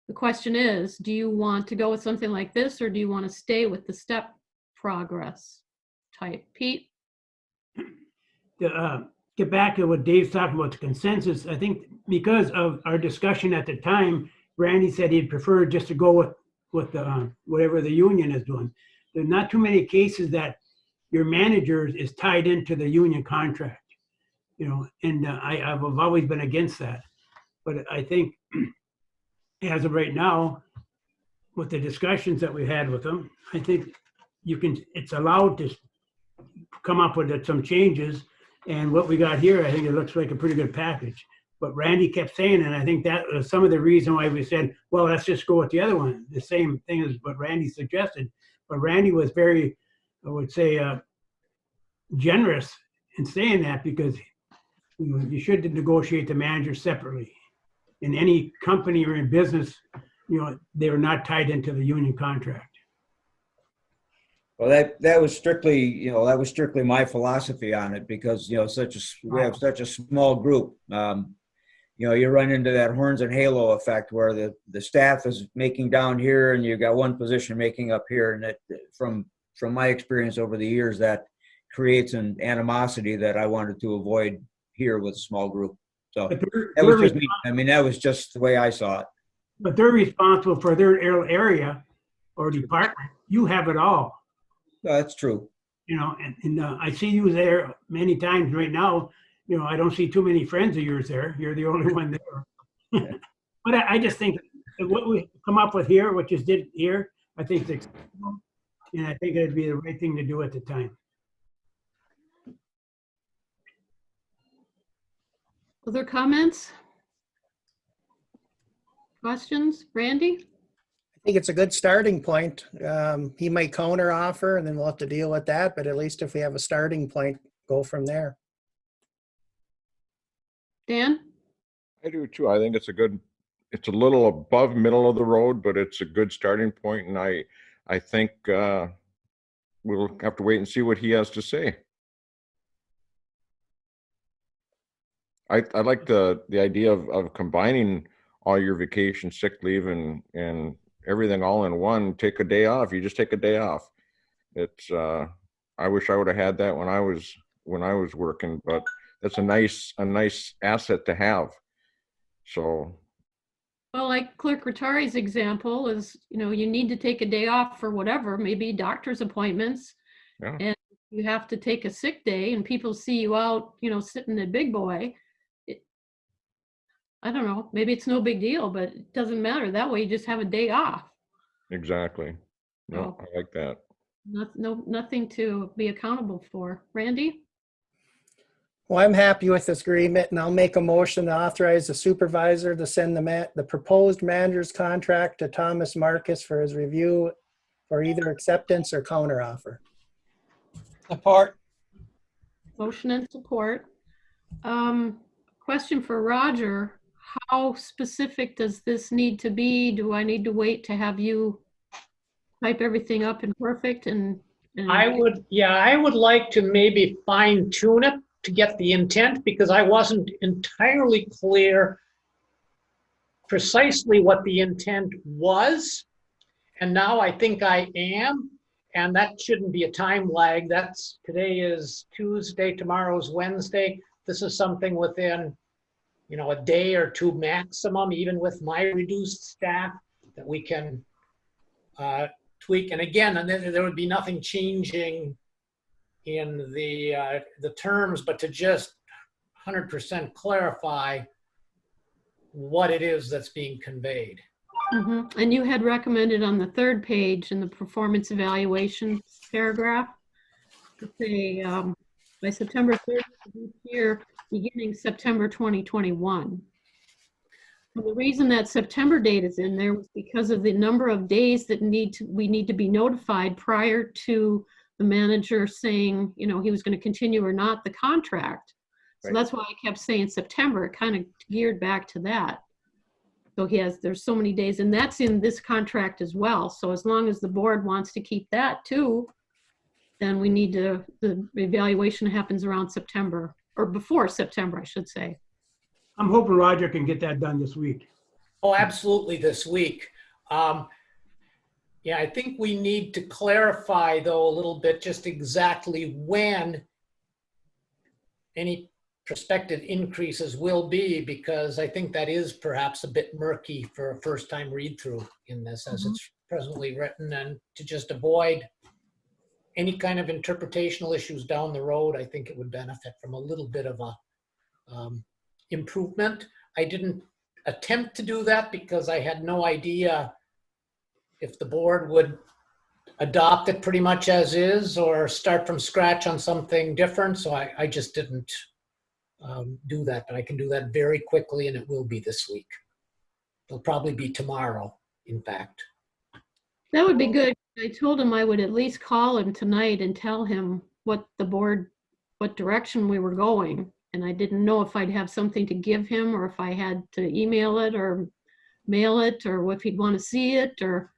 the question is, do you want to go with something like this, or do you want to stay with the step progress type? Pete? Get back to what Dave's talking about, the consensus. I think because of our discussion at the time, Randy said he'd prefer just to go with whatever the union is doing. There's not too many cases that your manager is tied into the union contract, and I've always been against that. But I think as of right now, with the discussions that we had with them, I think it's allowed to come up with some changes. And what we got here, I think it looks like a pretty good package. But Randy kept saying, and I think that was some of the reason why we said, well, let's just go with the other one. The same thing as what Randy suggested. But Randy was very, I would say, generous in saying that, because you should negotiate the manager separately. In any company or in business, they are not tied into the union contract. Well, that was strictly my philosophy on it, because we have such a small group. You run into that horns and halo effect, where the staff is making down here and you've got one position making up here, and that from my experience over the years, that creates an animosity that I wanted to avoid here with a small group. So that was just me. I mean, that was just the way I saw it. But they're responsible for their area or department. You have it all. That's true. And I see you there many times right now. I don't see too many friends of yours there. You're the only one there. But I just think that what we come up with here, what you did here, I think it's acceptable. And I think it'd be the right thing to do at the time. Other comments? Questions? Randy? I think it's a good starting point. He might counter offer, and then we'll have to deal with that. But at least if we have a starting point, go from there. Dan? I do too. I think it's a little above middle of the road, but it's a good starting point. And I think we'll have to wait and see what he has to say. I like the idea of combining all your vacation, sick leave, and everything all in one. Take a day off. You just take a day off. It's I wish I would have had that when I was working, but that's a nice asset to have. So, well, like Clerk Rattari's example is, you need to take a day off for whatever, maybe doctor's appointments, and you have to take a sick day, and people see you out, sitting at Big Boy. I don't know, maybe it's no big deal, but it doesn't matter. That way you just have a day off. Exactly. No, I like that. Nothing to be accountable for. Randy? Well, I'm happy with this agreement, and I'll make a motion to authorize the supervisor to send the proposed manager's contract to Thomas Marcus for his review for either acceptance or counteroffer. Support. Motion and support. Question for Roger. how specific does this need to be? Do I need to wait to have you type everything up in perfect and I would like to maybe fine tune it to get the intent, because I wasn't entirely clear precisely what the intent was. And now I think I am, and that shouldn't be a time lag. Today is Tuesday, tomorrow's Wednesday. This is something within, a day or two maximum, even with my reduced staff, that we can tweak. And again, and then there would be nothing changing in the terms, but to just 100% clarify what it is that's being conveyed. Mm-hmm. And you had recommended on the third page in the performance evaluation paragraph to say by September 30th of each year, beginning September 2021. And the reason that September date is in there was because of the number of days that we need to be notified prior to the manager saying, he was going to continue or not the contract. So that's why I kept saying September. It kind of geared back to that. So there's so many days, and that's in this contract as well. So as long as the board wants to keep that too, then we need the evaluation happens around September, or before September, I should say. I'm hoping Roger can get that done this week. Oh, absolutely this week. I think we need to clarify though a little bit just exactly when any prospective increases will be, because I think that is perhaps a bit murky for a first time read through in this as it's presently written, and to just avoid any kind of interpretational issues down the road, I think it would benefit from a little bit of a improvement. I didn't attempt to do that because I had no idea if the board would adopt it pretty much as is or start from scratch on something different. So I just didn't do that, but I can do that very quickly, and it will be this week. It'll probably be tomorrow, in fact. That would be good. I told him I would at least call him tonight and tell him what direction we were going. And I didn't know if I'd have something to give him or if I had to email it or mail it or if he'd want to see it, or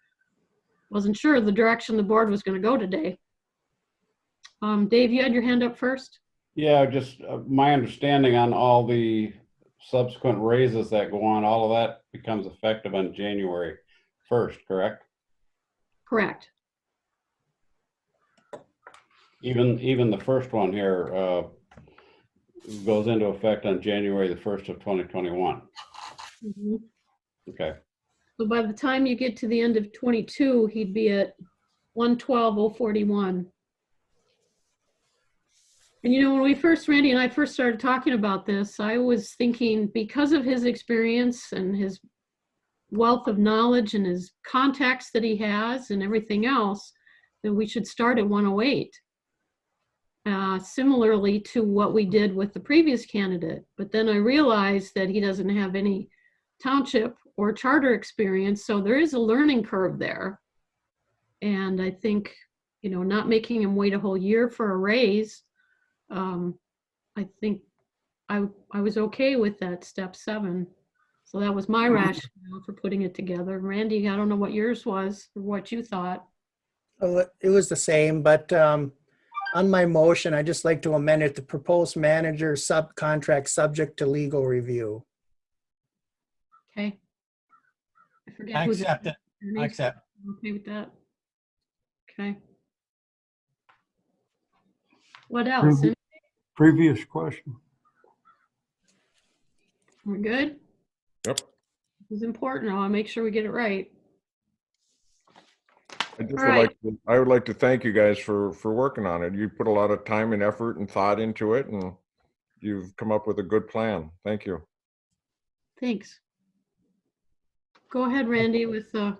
wasn't sure the direction the board was going to go today. Dave, you had your hand up first? Yeah, just my understanding on all the subsequent raises that go on, all of that becomes effective on January 1st, correct? Correct. Even the first one here goes into effect on January the 1st of 2021. Mm-hmm. Okay. So by the time you get to the end of 22, he'd be at 112,041. And when Randy and I first started talking about this, I was thinking because of his experience and his wealth of knowledge and his contacts that he has and everything else, that we should start at 108. Similarly to what we did with the previous candidate. But then I realized that he doesn't have any township or charter experience, so there is a learning curve there. And I think, not making him wait a whole year for a raise, I think I was okay with that step 7. So that was my rationale for putting it together. Randy, I don't know what yours was or what you thought. Oh, it was the same, but on my motion, I just like to amend it to proposed manager subcontract subject to legal review. Okay. I forget. I accept it. I accept. Okay with that. Okay. What else? Previous question. We're good? Yep. It's important. I want to make sure we get it right. I would like to thank you guys for working on it. You put a lot of time and effort and thought into it, and you've come up with a good plan. Thank you. Thanks. Go ahead, Randy, with the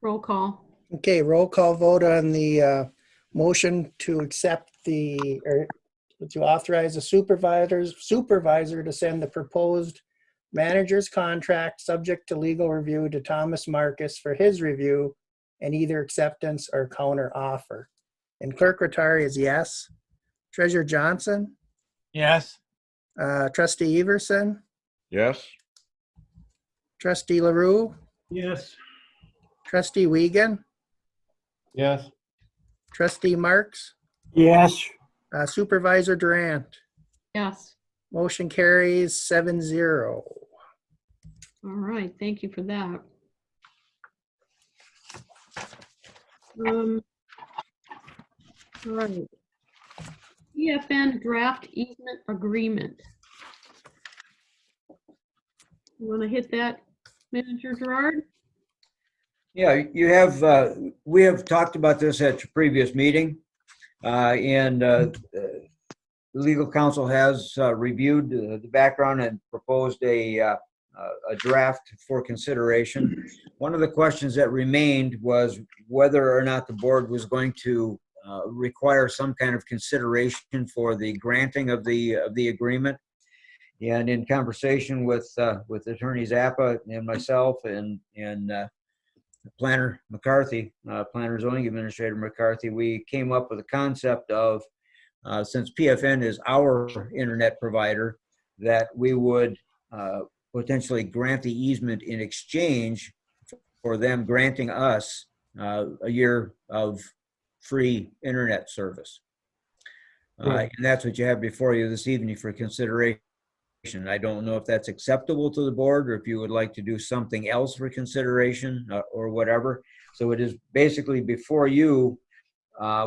roll call. Okay, roll call vote on the motion to accept to authorize the supervisor to send the proposed manager's contract subject to legal review to Thomas Marcus for his review and either acceptance or counter offer. And Clerk Rattari is yes. Treasurer Johnson? Yes. Trustee Everson? Yes. Trustee LaRue, Yes. Trustee Wiegand, Yes. Trustee Marks, Yes. Supervisor Durant. Yes. Motion carries 7-0. All right, thank you for that. All right. EFN draft easement agreement. You want to hit that, Manager Gerard? Yeah, you have, we have talked about this at your previous meeting. And the legal counsel has reviewed the background and proposed a draft for consideration. One of the questions that remained was whether or not the board was going to require some kind of consideration for the granting of the agreement. And in conversation with Attorney Zappa and myself and Planner McCarthy, Planner Zoning Administrator McCarthy, we came up with a concept of, since PFN is our internet provider, that we would potentially grant the easement in exchange for them granting us a year of free internet service. And that's what you have before you this evening for consideration. I don't know if that's acceptable to the board or if you would like to do something else for consideration or whatever. So it is basically before you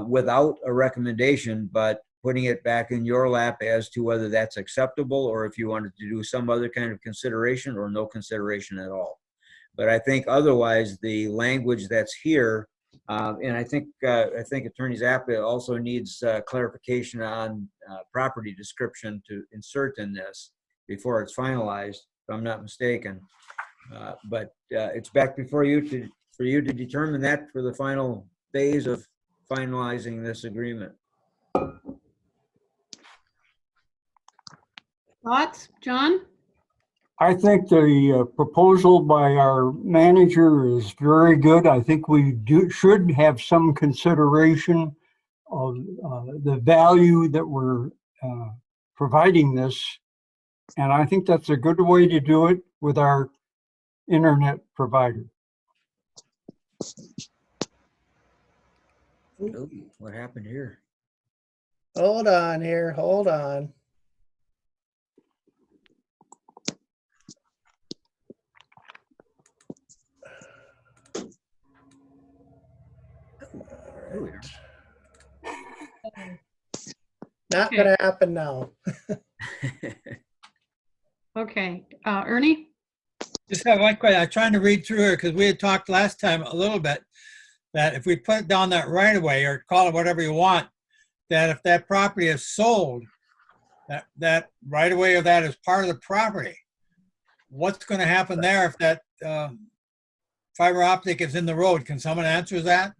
without a recommendation, but putting it back in your lap as to whether that's acceptable or if you wanted to do some other kind of consideration or no consideration at all. But I think otherwise the language that's here, and I think Attorney Zappa also needs clarification on property description to insert in this before it's finalized, if I'm not mistaken. But it's back before you for you to determine that for the final phase of finalizing this agreement. Thoughts, John? I think the proposal by our manager is very good. I think we should have some consideration of the value that we're providing this. And I think that's a good way to do it with our internet provider. Ooh, what happened here? Hold on here, hold on. There we are. Not gonna happen now. Okay, Ernie? Just have one question. I'm trying to read through here because we had talked last time a little bit that if we put down that right of way or call it whatever you want, that if that property is sold, that right of way of that is part of the property. What's going to happen there if that fiber optic is in the road? Can someone answer that?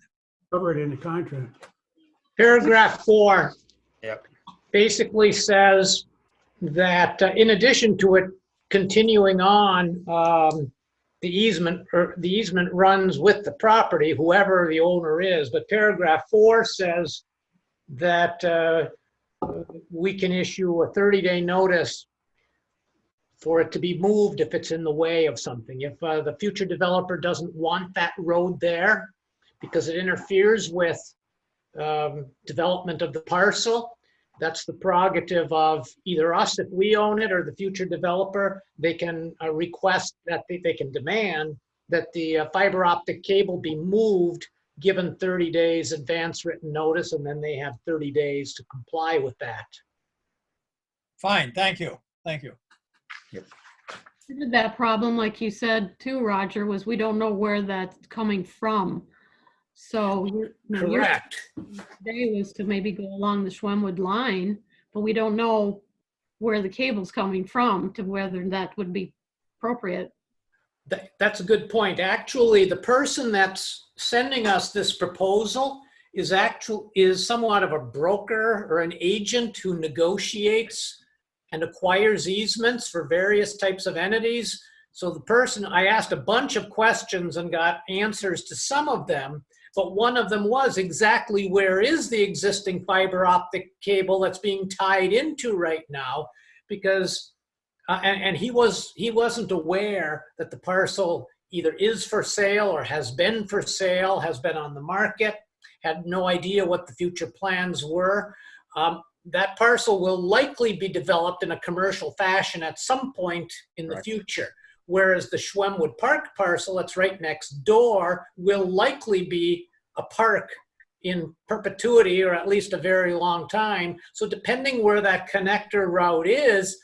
Covered in the contract. Paragraph 4 Yep. basically says that in addition to it continuing on, the easement runs with the property, whoever the owner is. But paragraph 4 says that we can issue a 30-day notice for it to be moved if it's in the way of something. If the future developer doesn't want that road there because it interferes with development of the parcel, that's the prerogative of either us if we own it or the future developer. They can request that they can demand that the fiber optic cable be moved given 30 days advance written notice, and then they have 30 days to comply with that. Fine, thank you. Thank you. That problem, like you said too, Roger, was we don't know where that's coming from. So Correct. Today was to maybe go along the Schwemmwood line, but we don't know where the cable's coming from to whether that would be appropriate. That's a good point. Actually, the person that's sending us this proposal is somewhat of a broker or an agent who negotiates and acquires easements for various types of entities. So the person, I asked a bunch of questions and got answers to some of them, but one of them was exactly where is the existing fiber optic cable that's being tied into right now, because and he wasn't aware that the parcel either is for sale or has been for sale, has been on the market, had no idea what the future plans were. That parcel will likely be developed in a commercial fashion at some point in the future, whereas the Schwemmwood Park parcel that's right next door will likely be a park in perpetuity, or at least a very long time. So depending where that connector route is,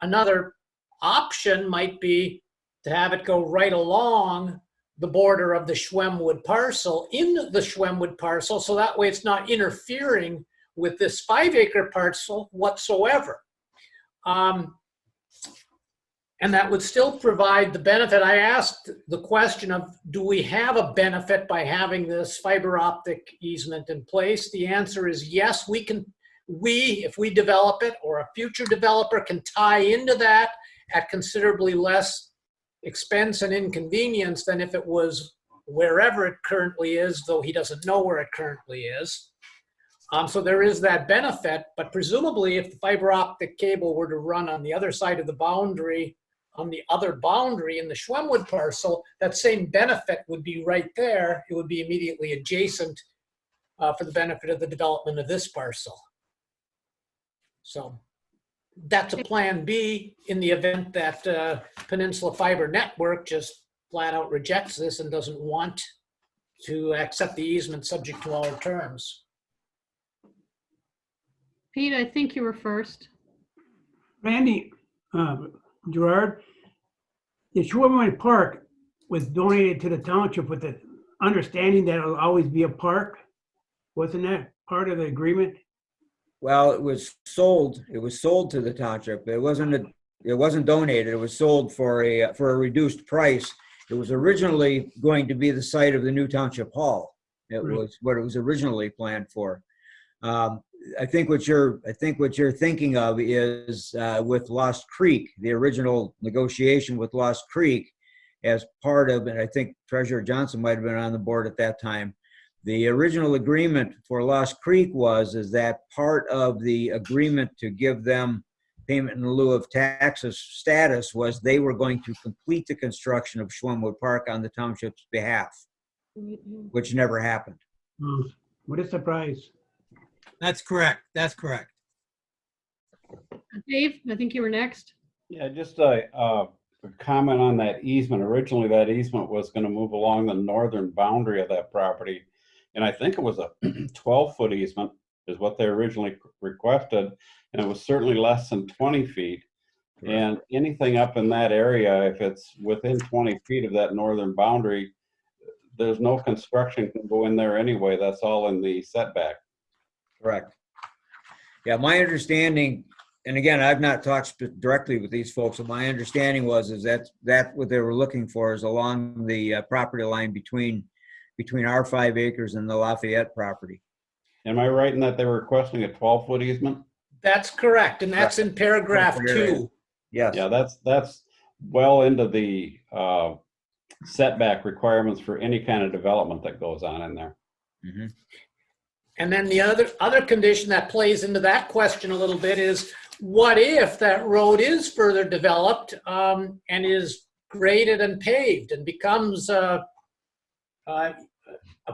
another option might be to have it go right along the border of the Schwemmwood parcel, in the Schwemmwood parcel, so that way it's not interfering with this 5-acre parcel whatsoever. And that would still provide the benefit. I asked the question of, do we have a benefit by having this fiber optic easement in place? The answer is yes, we can. If we develop it, or a future developer can tie into that at considerably less expense and inconvenience than if it was wherever it currently is, though he doesn't know where it currently is. So there is that benefit, but presumably if the fiber optic cable were to run on the other side of the boundary, on the other boundary in the Schwemmwood parcel, that same benefit would be right there. It would be immediately adjacent for the benefit of the development of this parcel. So that's a plan B in the event that Peninsula Fiber Network just flat out rejects this and doesn't want to accept the easement subject to all terms. Pete, I think you were first. Randy, Gerard, the Schwemmwood Park was donated to the township with the understanding that it'll always be a park. Wasn't that part of the agreement? Well, it was sold. It was sold to the township. It wasn't donated. It was sold for a reduced price. It was originally going to be the site of the new township hall. It was what it was originally planned for. I think what you're thinking of is with Lost Creek, the original negotiation with Lost Creek, as part of, and I think Treasurer Johnson might have been on the board at that time. The original agreement for Lost Creek is that part of the agreement to give them payment in lieu of taxes status was they were going to complete the construction of Schwemmwood Park on the township's behalf, which never happened. What a surprise. That's correct. That's correct. Dave, I think you were next. Yeah, just a comment on that easement. Originally, that easement was going to move along the northern boundary of that property. And I think it was a 12-foot easement is what they originally requested. And it was certainly less than 20 feet. And anything up in that area, if it's within 20 feet of that northern boundary, there's no construction can go in there anyway. That's all in the setback. Correct. Yeah, my understanding, and again, I've not talked directly with these folks, but my understanding is that what they were looking for is along the property line between our 5 acres and the Lafayette property. Am I right in that they were requesting a 12-foot easement? That's correct, and that's in paragraph 2. Yes. Yeah, that's well into the setback requirements for any kind of development that goes on in there. Mm-hmm. And then the other condition that plays into that question a little bit is, what if that road is further developed and is graded and paved and becomes a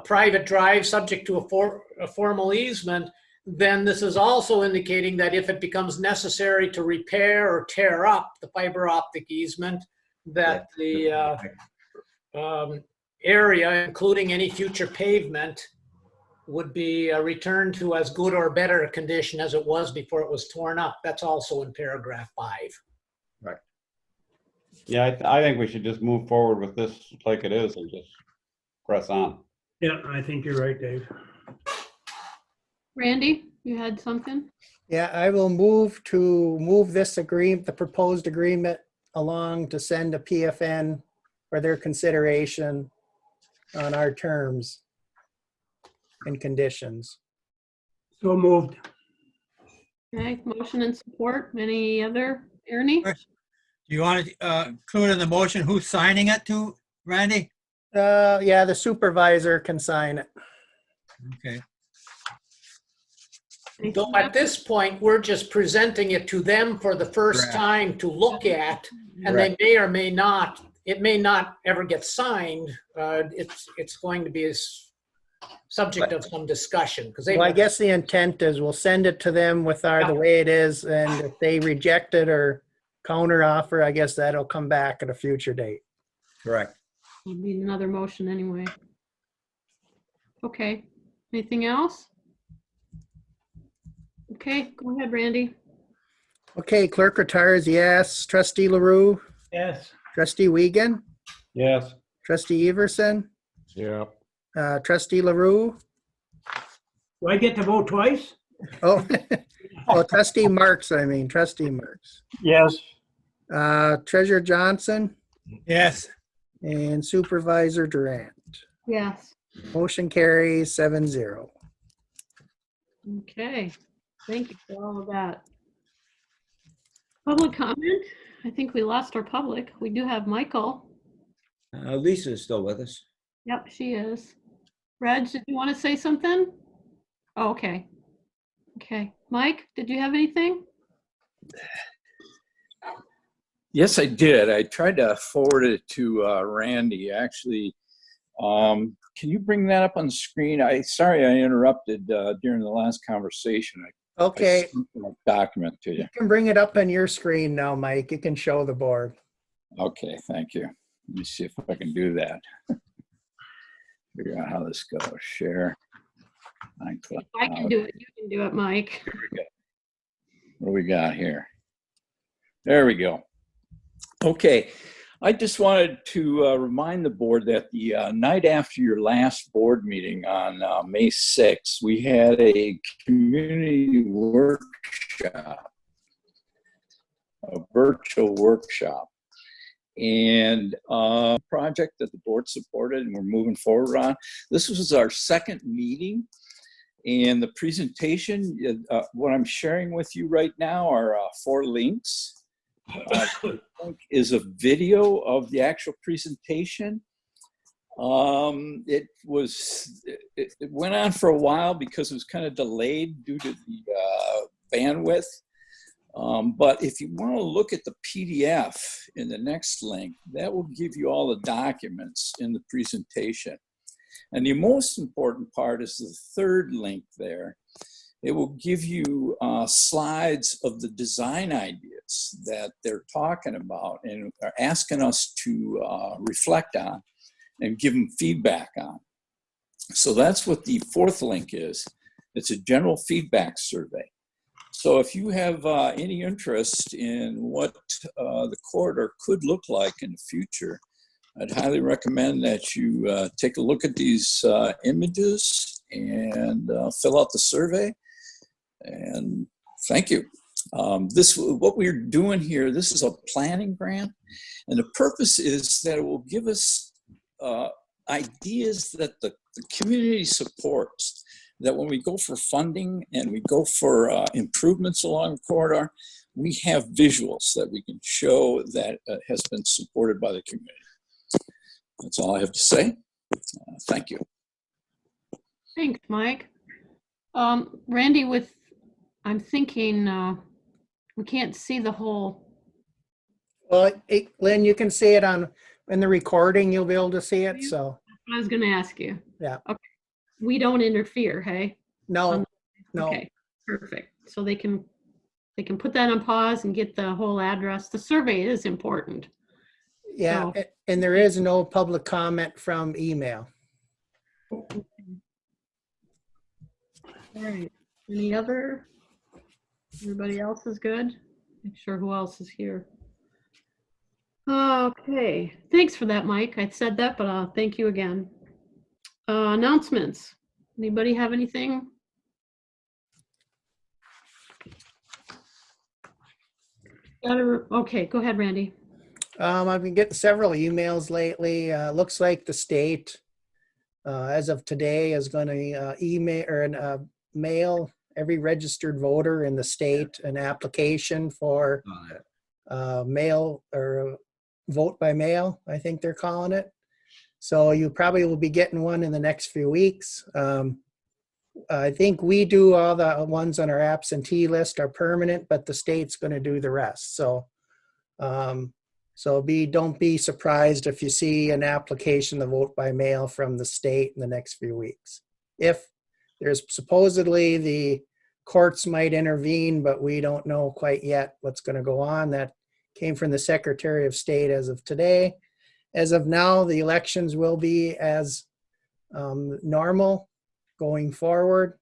private drive subject to a formal easement? Then this is also indicating that if it becomes necessary to repair or tear up the fiber optic easement, that the area, including any future pavement, would be returned to as good or better a condition as it was before it was torn up. That's also in paragraph 5. Right. Yeah, I think we should just move forward with this like it is and just press on. Yeah, I think you're right, Dave. Randy, you had something? Yeah, I will move this agreement, the proposed agreement, along to send a PFN for their consideration on our terms and conditions. So moved. Okay, motion and support. Any other? Ernie? Do you want to include in the motion who's signing it to, Randy? Yeah, the supervisor can sign it. Okay. Though at this point, we're just presenting it to them for the first Correct. time to look at, and they may or may not, it may not ever get signed. It's going to be a subject of some discussion, because they. Well, I guess the intent is we'll send it to them with the way it is, and if they reject it or counter offer, I guess that'll come back at a future date. Correct. We'll need another motion anyway. Okay, anything else? Okay, go ahead, Randy. Okay, clerk retires, yes. Trustee LaRue, Yes. trustee Wiegand, Yes. trustee Everson, Yeah. trustee LaRue. Do I get to vote twice? Oh, oh, trustee Marks, trustee Marks. Yes. Treasurer Johnson Yes. and Supervisor Durant. Yes. Motion carries 7-0. Okay, thank you for all of that. Public comment? I think we lost our public. We do have Michael. Lisa is still with us. Yep, she is. Reg, did you want to say something? Oh, okay. Okay. Mike, did you have anything? Yes, I did. I tried to forward it to Randy. Actually, can you bring that up on the screen? Sorry I interrupted during the last conversation. Okay. I sent a document to you. You can bring it up on your screen now, Mike. You can show the board. Okay, thank you. Let me see if I can do that. Figure out how this goes. Share. If I can do it, you can do it, Mike. What do we got here? There we go. Okay, I just wanted to remind the board that the night after your last board meeting on May 6th, we had a community workshop, a virtual workshop, and a project that the board supported and we're moving forward on. This was our second meeting, and the presentation, what I'm sharing with you right now are 4 links. Is a video of the actual presentation. It went on for a while because it was kind of delayed due to the bandwidth. But if you want to look at the PDF in the next link, that will give you all the documents in the presentation. And the most important part is the third link there. It will give you slides of the design ideas that they're talking about and are asking us to reflect on and give them feedback on. So that's what the fourth link is. It's a general feedback survey. So if you have any interest in what the corridor could look like in the future, I'd highly recommend that you take a look at these images and fill out the survey. And thank you. What we're doing here, this is a planning grant, and the purpose is that it will give us ideas that the community supports, that when we go for funding and we go for improvements along the corridor, we have visuals that we can show that has been supported by the community. That's all I have to say. Thank you. Thanks, Mike. Randy, I'm thinking we can't see the whole. Well, Lynn, you can see it in the recording. You'll be able to see it. So I was going to ask you. Yeah. Okay. We don't interfere, hey? No. No. Okay. Perfect. So they can put that on pause and get the whole address. The survey is important. Yeah, So, and there is no public comment from email. all right. Any other? Everybody else is good? Make sure who else is here. Okay. Thanks for that, Mike. I said that, but thank you again. Announcements. Anybody have anything? Okay, go ahead, Randy. I've been getting several emails lately. Looks like the state, as of today, is going to email or mail every registered voter in the state an application for mail or vote by mail, I think they're calling it. So you probably will be getting one in the next few weeks. I think we do all the ones on our absentee list are permanent, but the state's going to do the rest. So, don't be surprised if you see an application to vote by mail from the state in the next few weeks. If there's supposedly the courts might intervene, but we don't know quite yet what's going to go on. That came from the Secretary of State as of today. As of now, the elections will be as normal going forward.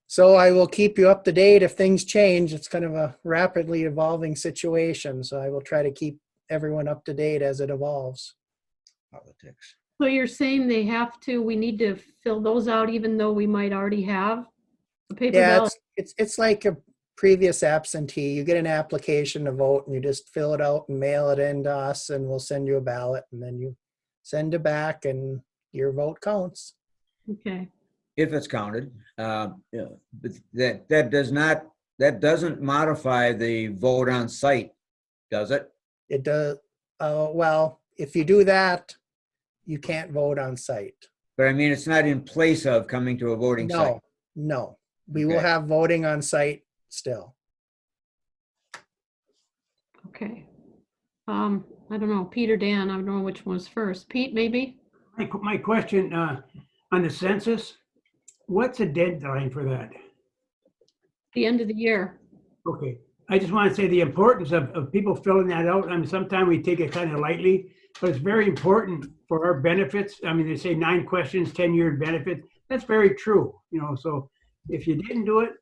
So I will keep you up to date if things change. It's kind of a rapidly evolving situation, so I will try to keep everyone up to date as it evolves. Politics. So you're saying we need to fill those out even though we might already have a paper Yeah, ballot? it's like a previous absentee. You get an application to vote and you just fill it out and mail it in to us and we'll send you a ballot and then you send it back and your vote counts. Okay. If it's counted, but that doesn't modify the vote on site, does it? It does. Well, if you do that, you can't vote on site. But I mean, it's not in place of coming to a voting site. No. We will Okay. have voting on site still. Okay. I don't know, Pete or Dan, I don't know which one's first. Pete, maybe? My question on the census, what's the deadline for that? The end of the year. Okay, I just want to say the importance of people filling that out. I mean, sometimes we take it kind of lightly, but it's very important for our benefits. I mean, they say 9 questions, 10-year benefit. That's very true, so if you didn't do it,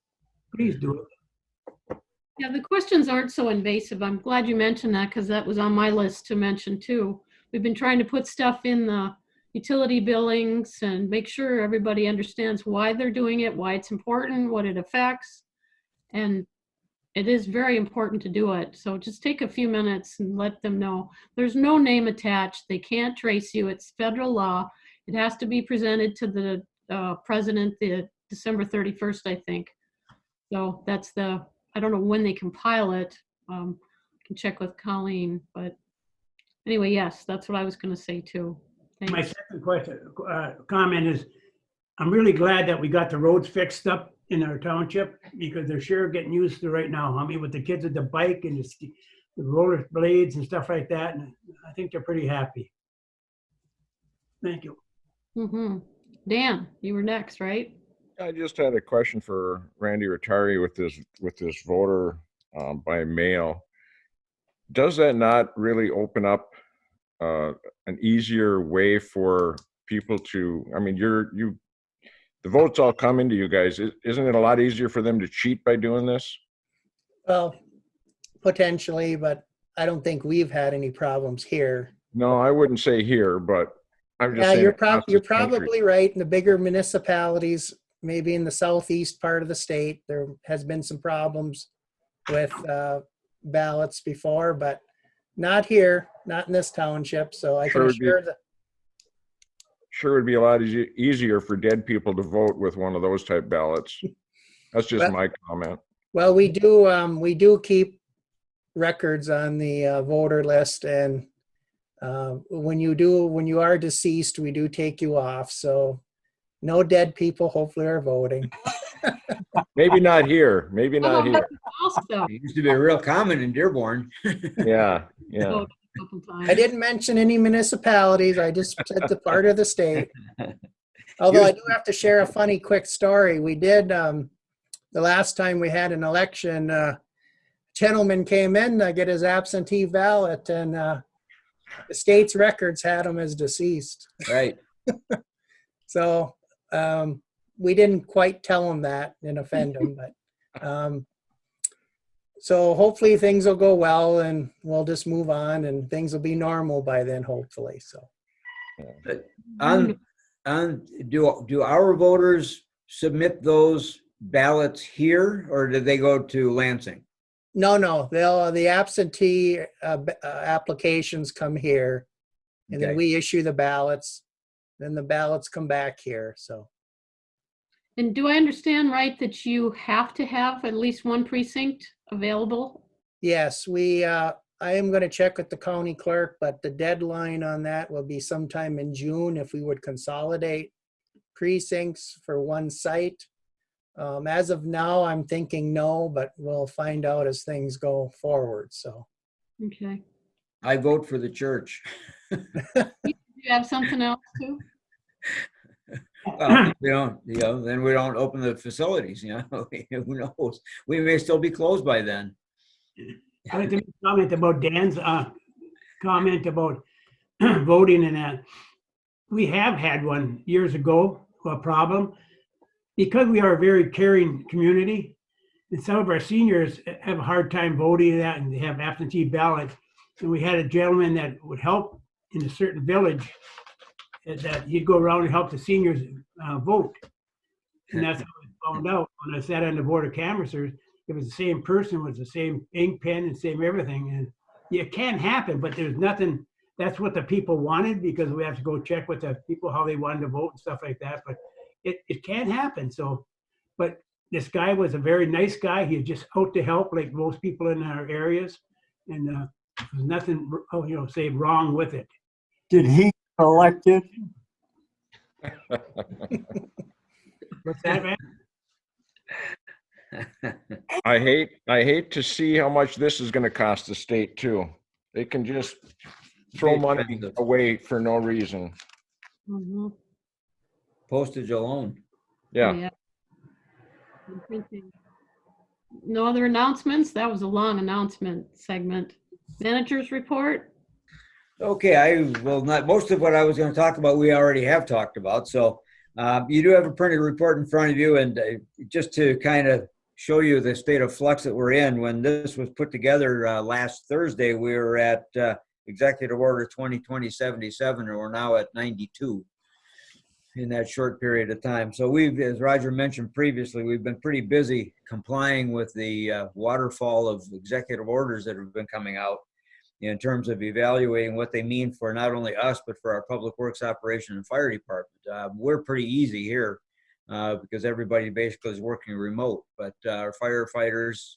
please do it. Yeah, the questions aren't so invasive. I'm glad you mentioned that because that was on my list to mention too. We've been trying to put stuff in the utility billings and make sure everybody understands why they're doing it, why it's important, what it affects. And it is very important to do it. So just take a few minutes and let them know. There's no name attached. They can't trace you. It's federal law. It has to be presented to the president the December 31st, I think. So that's I don't know when they compile it. I can check with Colleen, but anyway, yes, that's what I was going to say too. Thanks. My second comment is, I'm really glad that we got the roads fixed up in our township because they're sure getting used to right now. I mean, with the kids at the bike and the roller blades and stuff like that, and I think they're pretty happy. Thank you. Mm-hmm. Dan, you were next, right? I just had a question for Randy Rotari with this voter by mail. Does that not really open up an easier way for people to? I mean, the votes all come into you guys. Isn't it a lot easier for them to cheat by doing this? Well, potentially, but I don't think we've had any problems here. No, I wouldn't say here, but I'm just Yeah, saying. you're across this country. probably right. In the bigger municipalities, maybe in the southeast part of the state, there has been some problems with ballots before, but not here, not in this township. So I can assure that. Sure would be a lot easier for dead people to vote with one of those type ballots. That's just my comment. Well, we do keep records on the voter list, and when you are deceased, we do take you off. So no dead people hopefully are voting. Maybe not here. Maybe not here. It used to be real common in Dearborn. Yeah. I didn't mention any municipalities. I just said the part of the state. Although I do have to share a funny quick story. We did, the last time we had an election, a gentleman came in to get his absentee ballot, and the state's records had him as deceased. Right. So we didn't quite tell him that and offend him, but so hopefully things will go well and we'll just move on and things will be normal by then, hopefully. So do our voters submit those ballots here or do they go to Lansing? No, the absentee applications come here, and then we issue the ballots. Then the ballots come back here. So. And do I understand right that you have to have at least one precinct available? Yes, I am going to check with the county clerk, but the deadline on that will be sometime in June if we would consolidate precincts for one site. As of now, I'm thinking no, but we'll find out as things go forward, so. Okay. I vote for the church. You have something else too? Well, then we don't open the facilities, who knows? We may still be closed by then. I'd like to make a comment about Dan's comment about voting and that. We have had one years ago, a problem. Because we are a very caring community, and some of our seniors have a hard time voting that, and they have absentee ballots. And we had a gentleman that would help in a certain village, that he'd go around and help the seniors vote. And that's how I found out when I sat on the board of canvassers. It was the same person with the same ink pen and same everything. And it can happen, but there's nothing. That's what the people wanted, because we have to go check with the people how they wanted to vote and stuff like that. But it can happen. So, but this guy was a very nice guy. He was just out to help, like most people in our areas, and there's nothing, say wrong with it. Did he elect it? What's that, man? I hate to see how much this is going to cost the state too. They can just throw money away for no reason. Mm-hmm. Postage alone. Yeah. No other announcements? That was a long announcement segment. Managers report? Okay, I will not, most of what I was going to talk about, we already have talked about. So you do have a printed report in front of you, and just to kind of show you the state of flux that we're in, when this was put together last Thursday, we were at Executive Order 2020-77, and we're now at 92 in that short period of time. So we've, as Roger mentioned previously, we've been pretty busy complying with the waterfall of executive orders that have been coming out in terms of evaluating what they mean for not only us, but for our public works operation and fire department. We're pretty easy here because everybody basically is working remote, but our firefighters,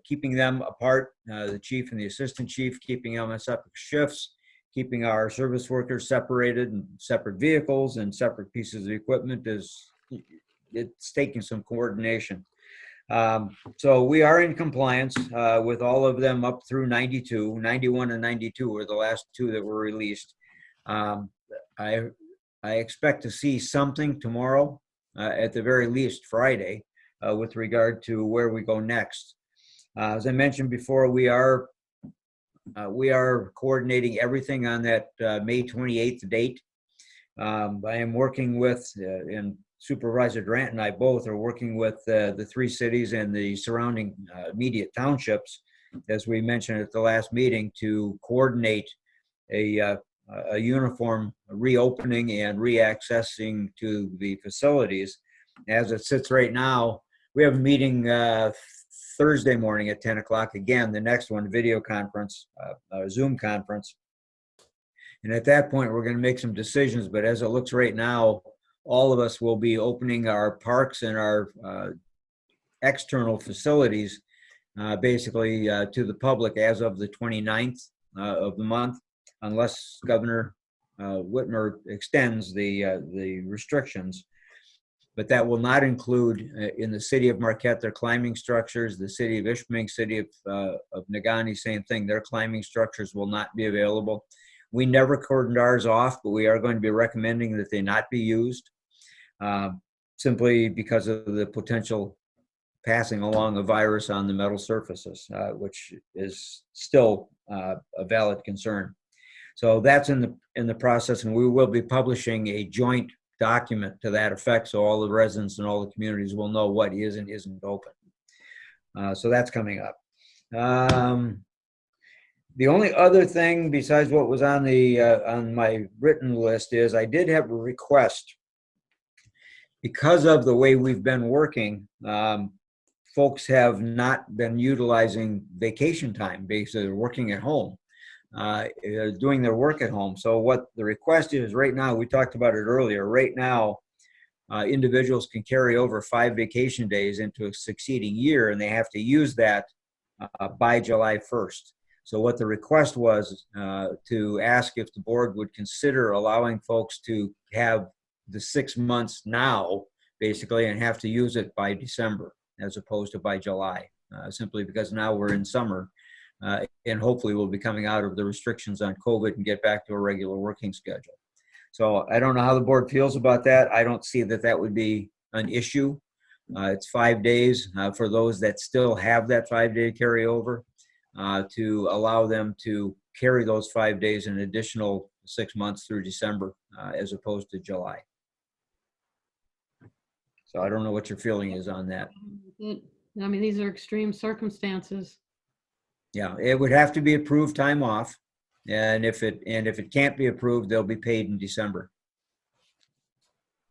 keeping them apart, the chief and the assistant chief, keeping them on separate shifts, keeping our service workers separated in separate vehicles and separate pieces of equipment it's taking some coordination. So we are in compliance with all of them up through 92, 91 and 92 were the last two that were released. I expect to see something tomorrow, at the very least Friday, with regard to where we go next. As I mentioned before, we are coordinating everything on that May 28th date. I am working with, and Supervisor Durant and I both are working with the three cities and the surrounding immediate townships, as we mentioned at the last meeting, to coordinate a uniform reopening and reaccessing to the facilities. As it sits right now, we have a meeting Thursday morning at 10 o'clock. Again, the next one, video conference, Zoom conference. And at that point, we're going to make some decisions. But as it looks right now, all of us will be opening our parks and our external facilities basically to the public as of the 29th of the month, unless Governor Whitmer extends the restrictions. But that will not include in the city of Marquette, their climbing structures, the city of Ishpeming, city of Negaunee, same thing. Their climbing structures will not be available. We never cordoned ours off, but we are going to be recommending that they not be used simply because of the potential passing along a virus on the metal surfaces, which is still a valid concern. So that's in the process, and we will be publishing a joint document to that effect, so all the residents and all the communities will know what is and isn't open. So that's coming up. The only other thing besides what was on my written list is I did have a request. Because of the way we've been working, folks have not been utilizing vacation time. Basically, they're working at home, doing their work at home. So what the request is right now, we talked about it earlier, right now, individuals can carry over 5 vacation days into a succeeding year, and they have to use that by July 1st. So what the request was to ask if the board would consider allowing folks to have the 6 months now, basically, and have to use it by December as opposed to by July, simply because now we're in summer. And hopefully we'll be coming out of the restrictions on COVID and get back to a regular working schedule. So I don't know how the board feels about that. I don't see that that would be an issue. It's 5 days for those that still have that 5-day carryover, to allow them to carry those 5 days an additional 6 months through December, as opposed to July. So I don't know what your feeling is on that. I mean, these are extreme circumstances. Yeah, it would have to be approved time off, and if it can't be approved, they'll be paid in December.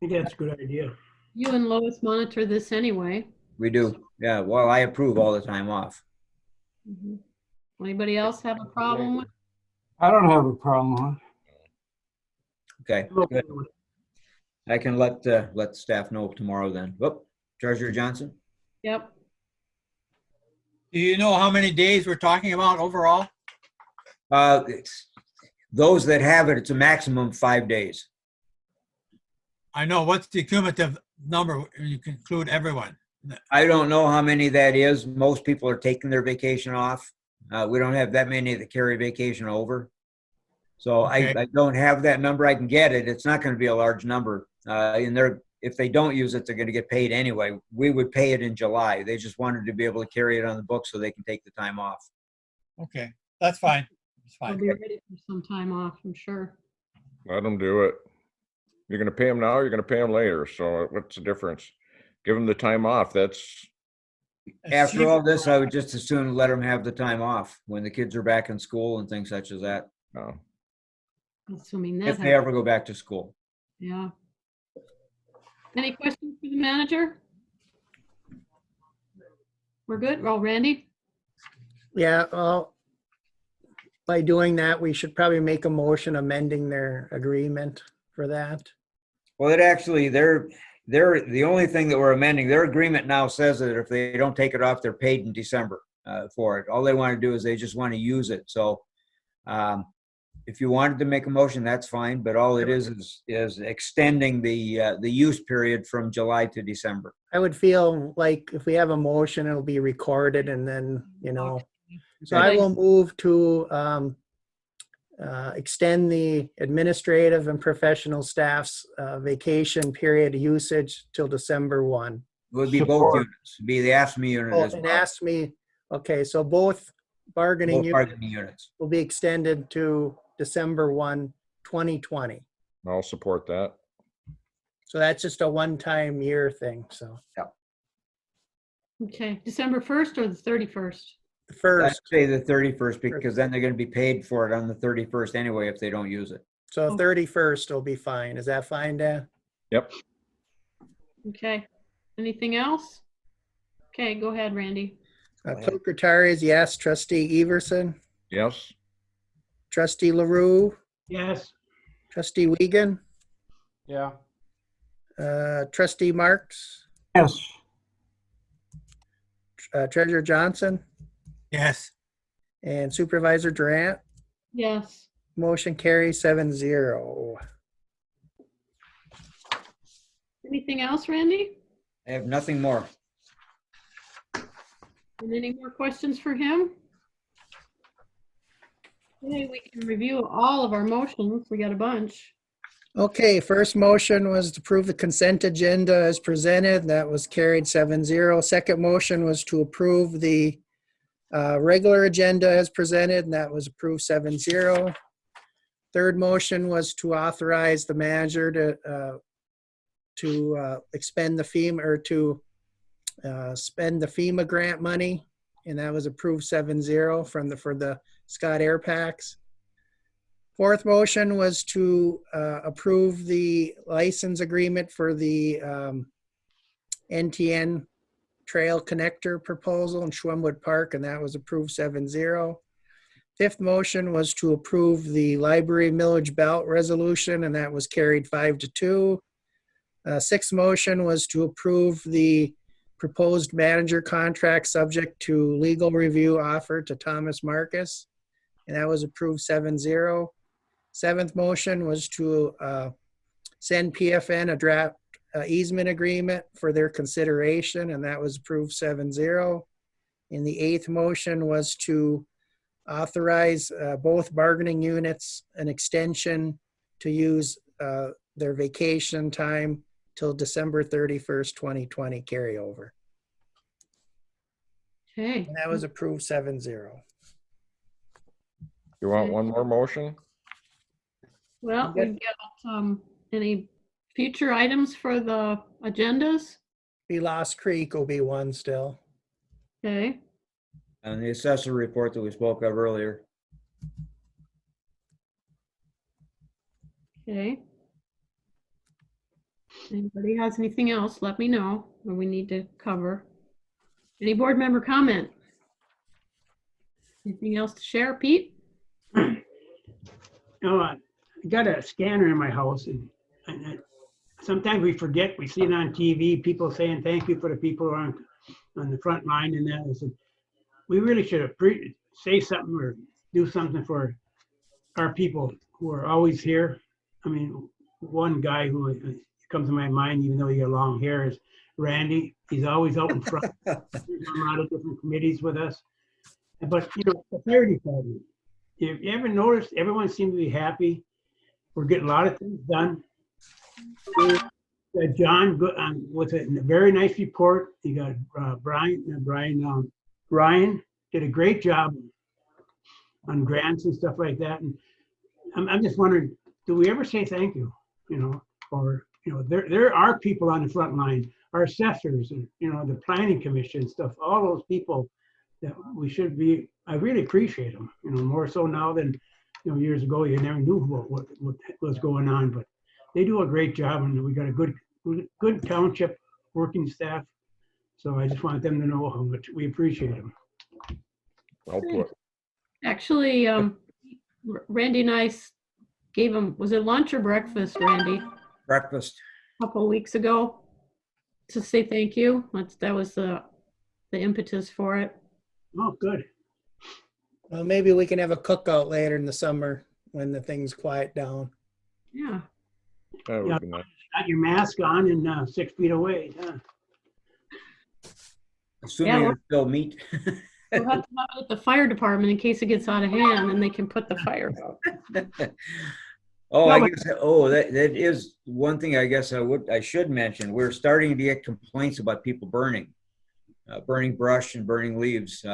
I think that's a good idea. You and Lois monitor this anyway. We do, yeah. Well, I approve all the time off. Mhm. Anybody else have a problem with? I don't have a problem with it. Okay, good. I can let staff know tomorrow then. Whoop, Treasurer Johnson? Yep. Do you know how many days we're talking about overall? It's those that have it, it's a maximum of 5 days. I know. What's the cumulative number? You can include everyone. I don't know how many that is. Most people are taking their vacation off. We don't have that many that carry vacation over. So Okay. I don't have that number. I can get it. It's not going to be a large number. If they don't use it, they're going to get paid anyway. We would pay it in July. They just wanted to be able to carry it on the books so they can take the time off. Okay, that's fine. It's I'll fine. be ready for some time off, I'm sure. Let them do it. You're going to pay them now, or you're going to pay them later. So what's the difference? Give them the time off. That's After all this, I would just as soon let them have the time off when the kids are back in school and things such as that. no. Assuming that If they happens. ever go back to school. Yeah. Any questions for the manager? We're good? Oh, Randy? Yeah, well, by doing that, we should probably make a motion amending their agreement for that. Well, it actually, they're the only thing that we're amending. Their agreement now says that if they don't take it off, they're paid in December for it. All they want to do is they just want to use it. So if you wanted to make a motion, that's fine. But all it is extending the use period from July to December. I would feel like if we have a motion, it'll be recorded and then, you know. So I will move to extend the administrative and professional staff's vacation period usage till December 1. It would be both units. It'd be the AFSCME unit as And well. ask me, okay, so both bargaining Both bargaining units. will be extended to December 1, 2020. I'll support that. So that's just a one-time year thing, so. Yeah. Okay, December 1st or the 31st? The first, I'd say the 31st because then they're going to be paid for it on the 31st anyway if they don't use it. so 31st will be fine. Is that fine, Dan? Yep. Okay. Anything else? Okay, go ahead, Randy. Clerk Rattari is yes. Trustee Everson? Yes. Trustee LaRue? Yes. Trustee Wiegand? Yeah. Trustee Marks? Yes. Treasurer Johnson? Yes. And Supervisor Durant? Yes. Motion carries 7-0. Anything else, Randy? I have nothing more. And any more questions for him? Okay, we can review all of our motions. We got a bunch. Okay, first motion was to approve the consent agenda as presented. That was carried 7-0. Second motion was to approve the regular agenda as presented, and that was approved 7-0. Third motion was to authorize the manager to expend the FEMA or to spend the FEMA grant money, and that was approved 7-0 for the Scott Air Packs. Fourth motion was to approve the license agreement for the NTN Trail Connector proposal in Schwemmwood Park, and that was approved 7-0. Fifth motion was to approve the library millage belt resolution, and that was carried 5-2. Sixth motion was to approve the proposed manager contract subject to legal review offer to Thomas Marcus, and that was approved 7-0. Seventh motion was to send PFN a draft easement agreement for their consideration, and that was approved 7-0. And the 8th motion was to authorize both bargaining units an extension to use their vacation time till December 31st, 2020 carryover. Okay. And that was approved 7-0. You want one more motion? Well, we've got any future items for the agendas? Be Lost Creek will be one still. Okay. And the assessor report that we spoke of earlier. Okay. Anybody has anything else, let me know what we need to cover. Any board member comment? Anything else to share, Pete? I got a scanner in my house, and sometimes we forget. We see it on TV, people saying thank you for the people who are on the front line and that. I said, we really should say something or do something for our people who are always here. I mean, one guy who comes to my mind, even though he got long hair, is Randy. He's always out in front. He's on a lot of different committees with us. But, you know, the fire department, if you ever noticed, everyone seems to be happy. We're getting a lot of things done. John with a very nice report. You got Ryan did a great job on grants and stuff like that. And I'm just wondering, do we ever say thank you? You know, or you know, there are people on the front line, our assessors, and you know, the planning commission stuff. All those people that we should be. I really appreciate them. You know, more so now than years ago. You never knew what was going on, but they do a great job, and we got a good township working staff. So I just want them to know how much we appreciate them. Well put. Actually, Randy and I gave him, was it lunch or breakfast, Randy? Breakfast. A couple of weeks ago to say thank you. That was the impetus for it. Oh, good. Well, maybe we can have a cookout later in the summer when the things quiet down. Yeah. That would be nice. Got your mask on and 6 feet away. Huh? Assuming there's still meat. We'll have to have it at the fire department in case it gets out of hand, and they can put the fire out. That is one thing I guess I should mention. We're starting to get complaints about people burning brush and burning leaves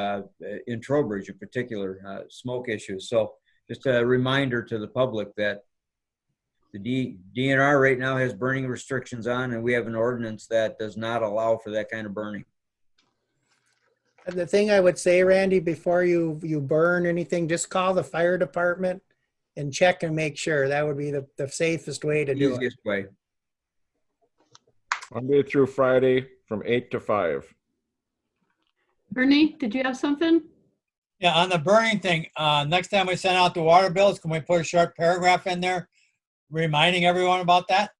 in Trowbridge in particular, smoke issues. So just a reminder to the public that the DNR right now has burning restrictions on, and we have an ordinance that does not allow for that kind of burning. The thing I would say, Randy, before you burn anything, just call the fire department and check and make sure. That would be the safest way to do it. Easiest way. Monday through Friday from 8 to 5. Ernie, did you have something? Yeah, on the burning thing, next time we send out the water bills, can we put a short paragraph in there reminding everyone about that?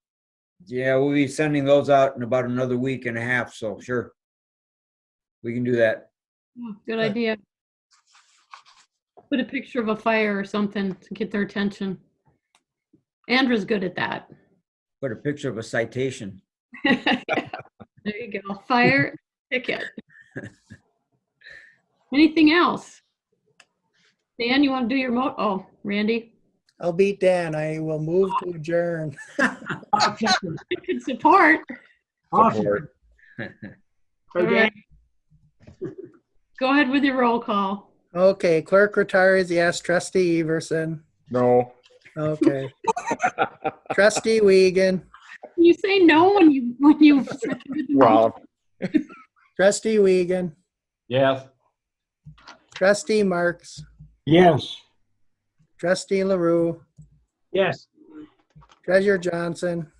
Yeah, we'll be sending those out in about another week and a half, so sure. We can do that. Oh, good idea. Put a picture of a fire or something to get their attention. Andrew's good at that. Put a picture of a citation. There you go. Fire ticket. Anything else? Dan, you want to do your Randy? I'll beat Dan. I will move to adjourn. Good support. Awesome. Okay. Go ahead with your roll call. Okay, Clerk Rotari's yes. Trustee Everson. No. Okay. Trustee Wiegand. You say no when you. Well. Trustee Wiegand. Yes. Trustee Marks. Yes. Trustee LaRue. Yes. Treasurer Johnson.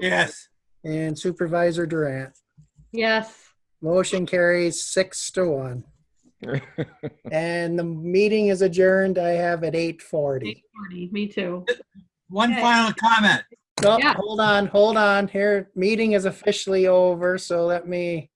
Yes. And Supervisor Durant. Yes. Motion carries 6-1. And the meeting is adjourned. I have at 8:40. 8:40. Me too. One final comment. Oh, yeah. Hold on. Here, meeting is officially over. So let me.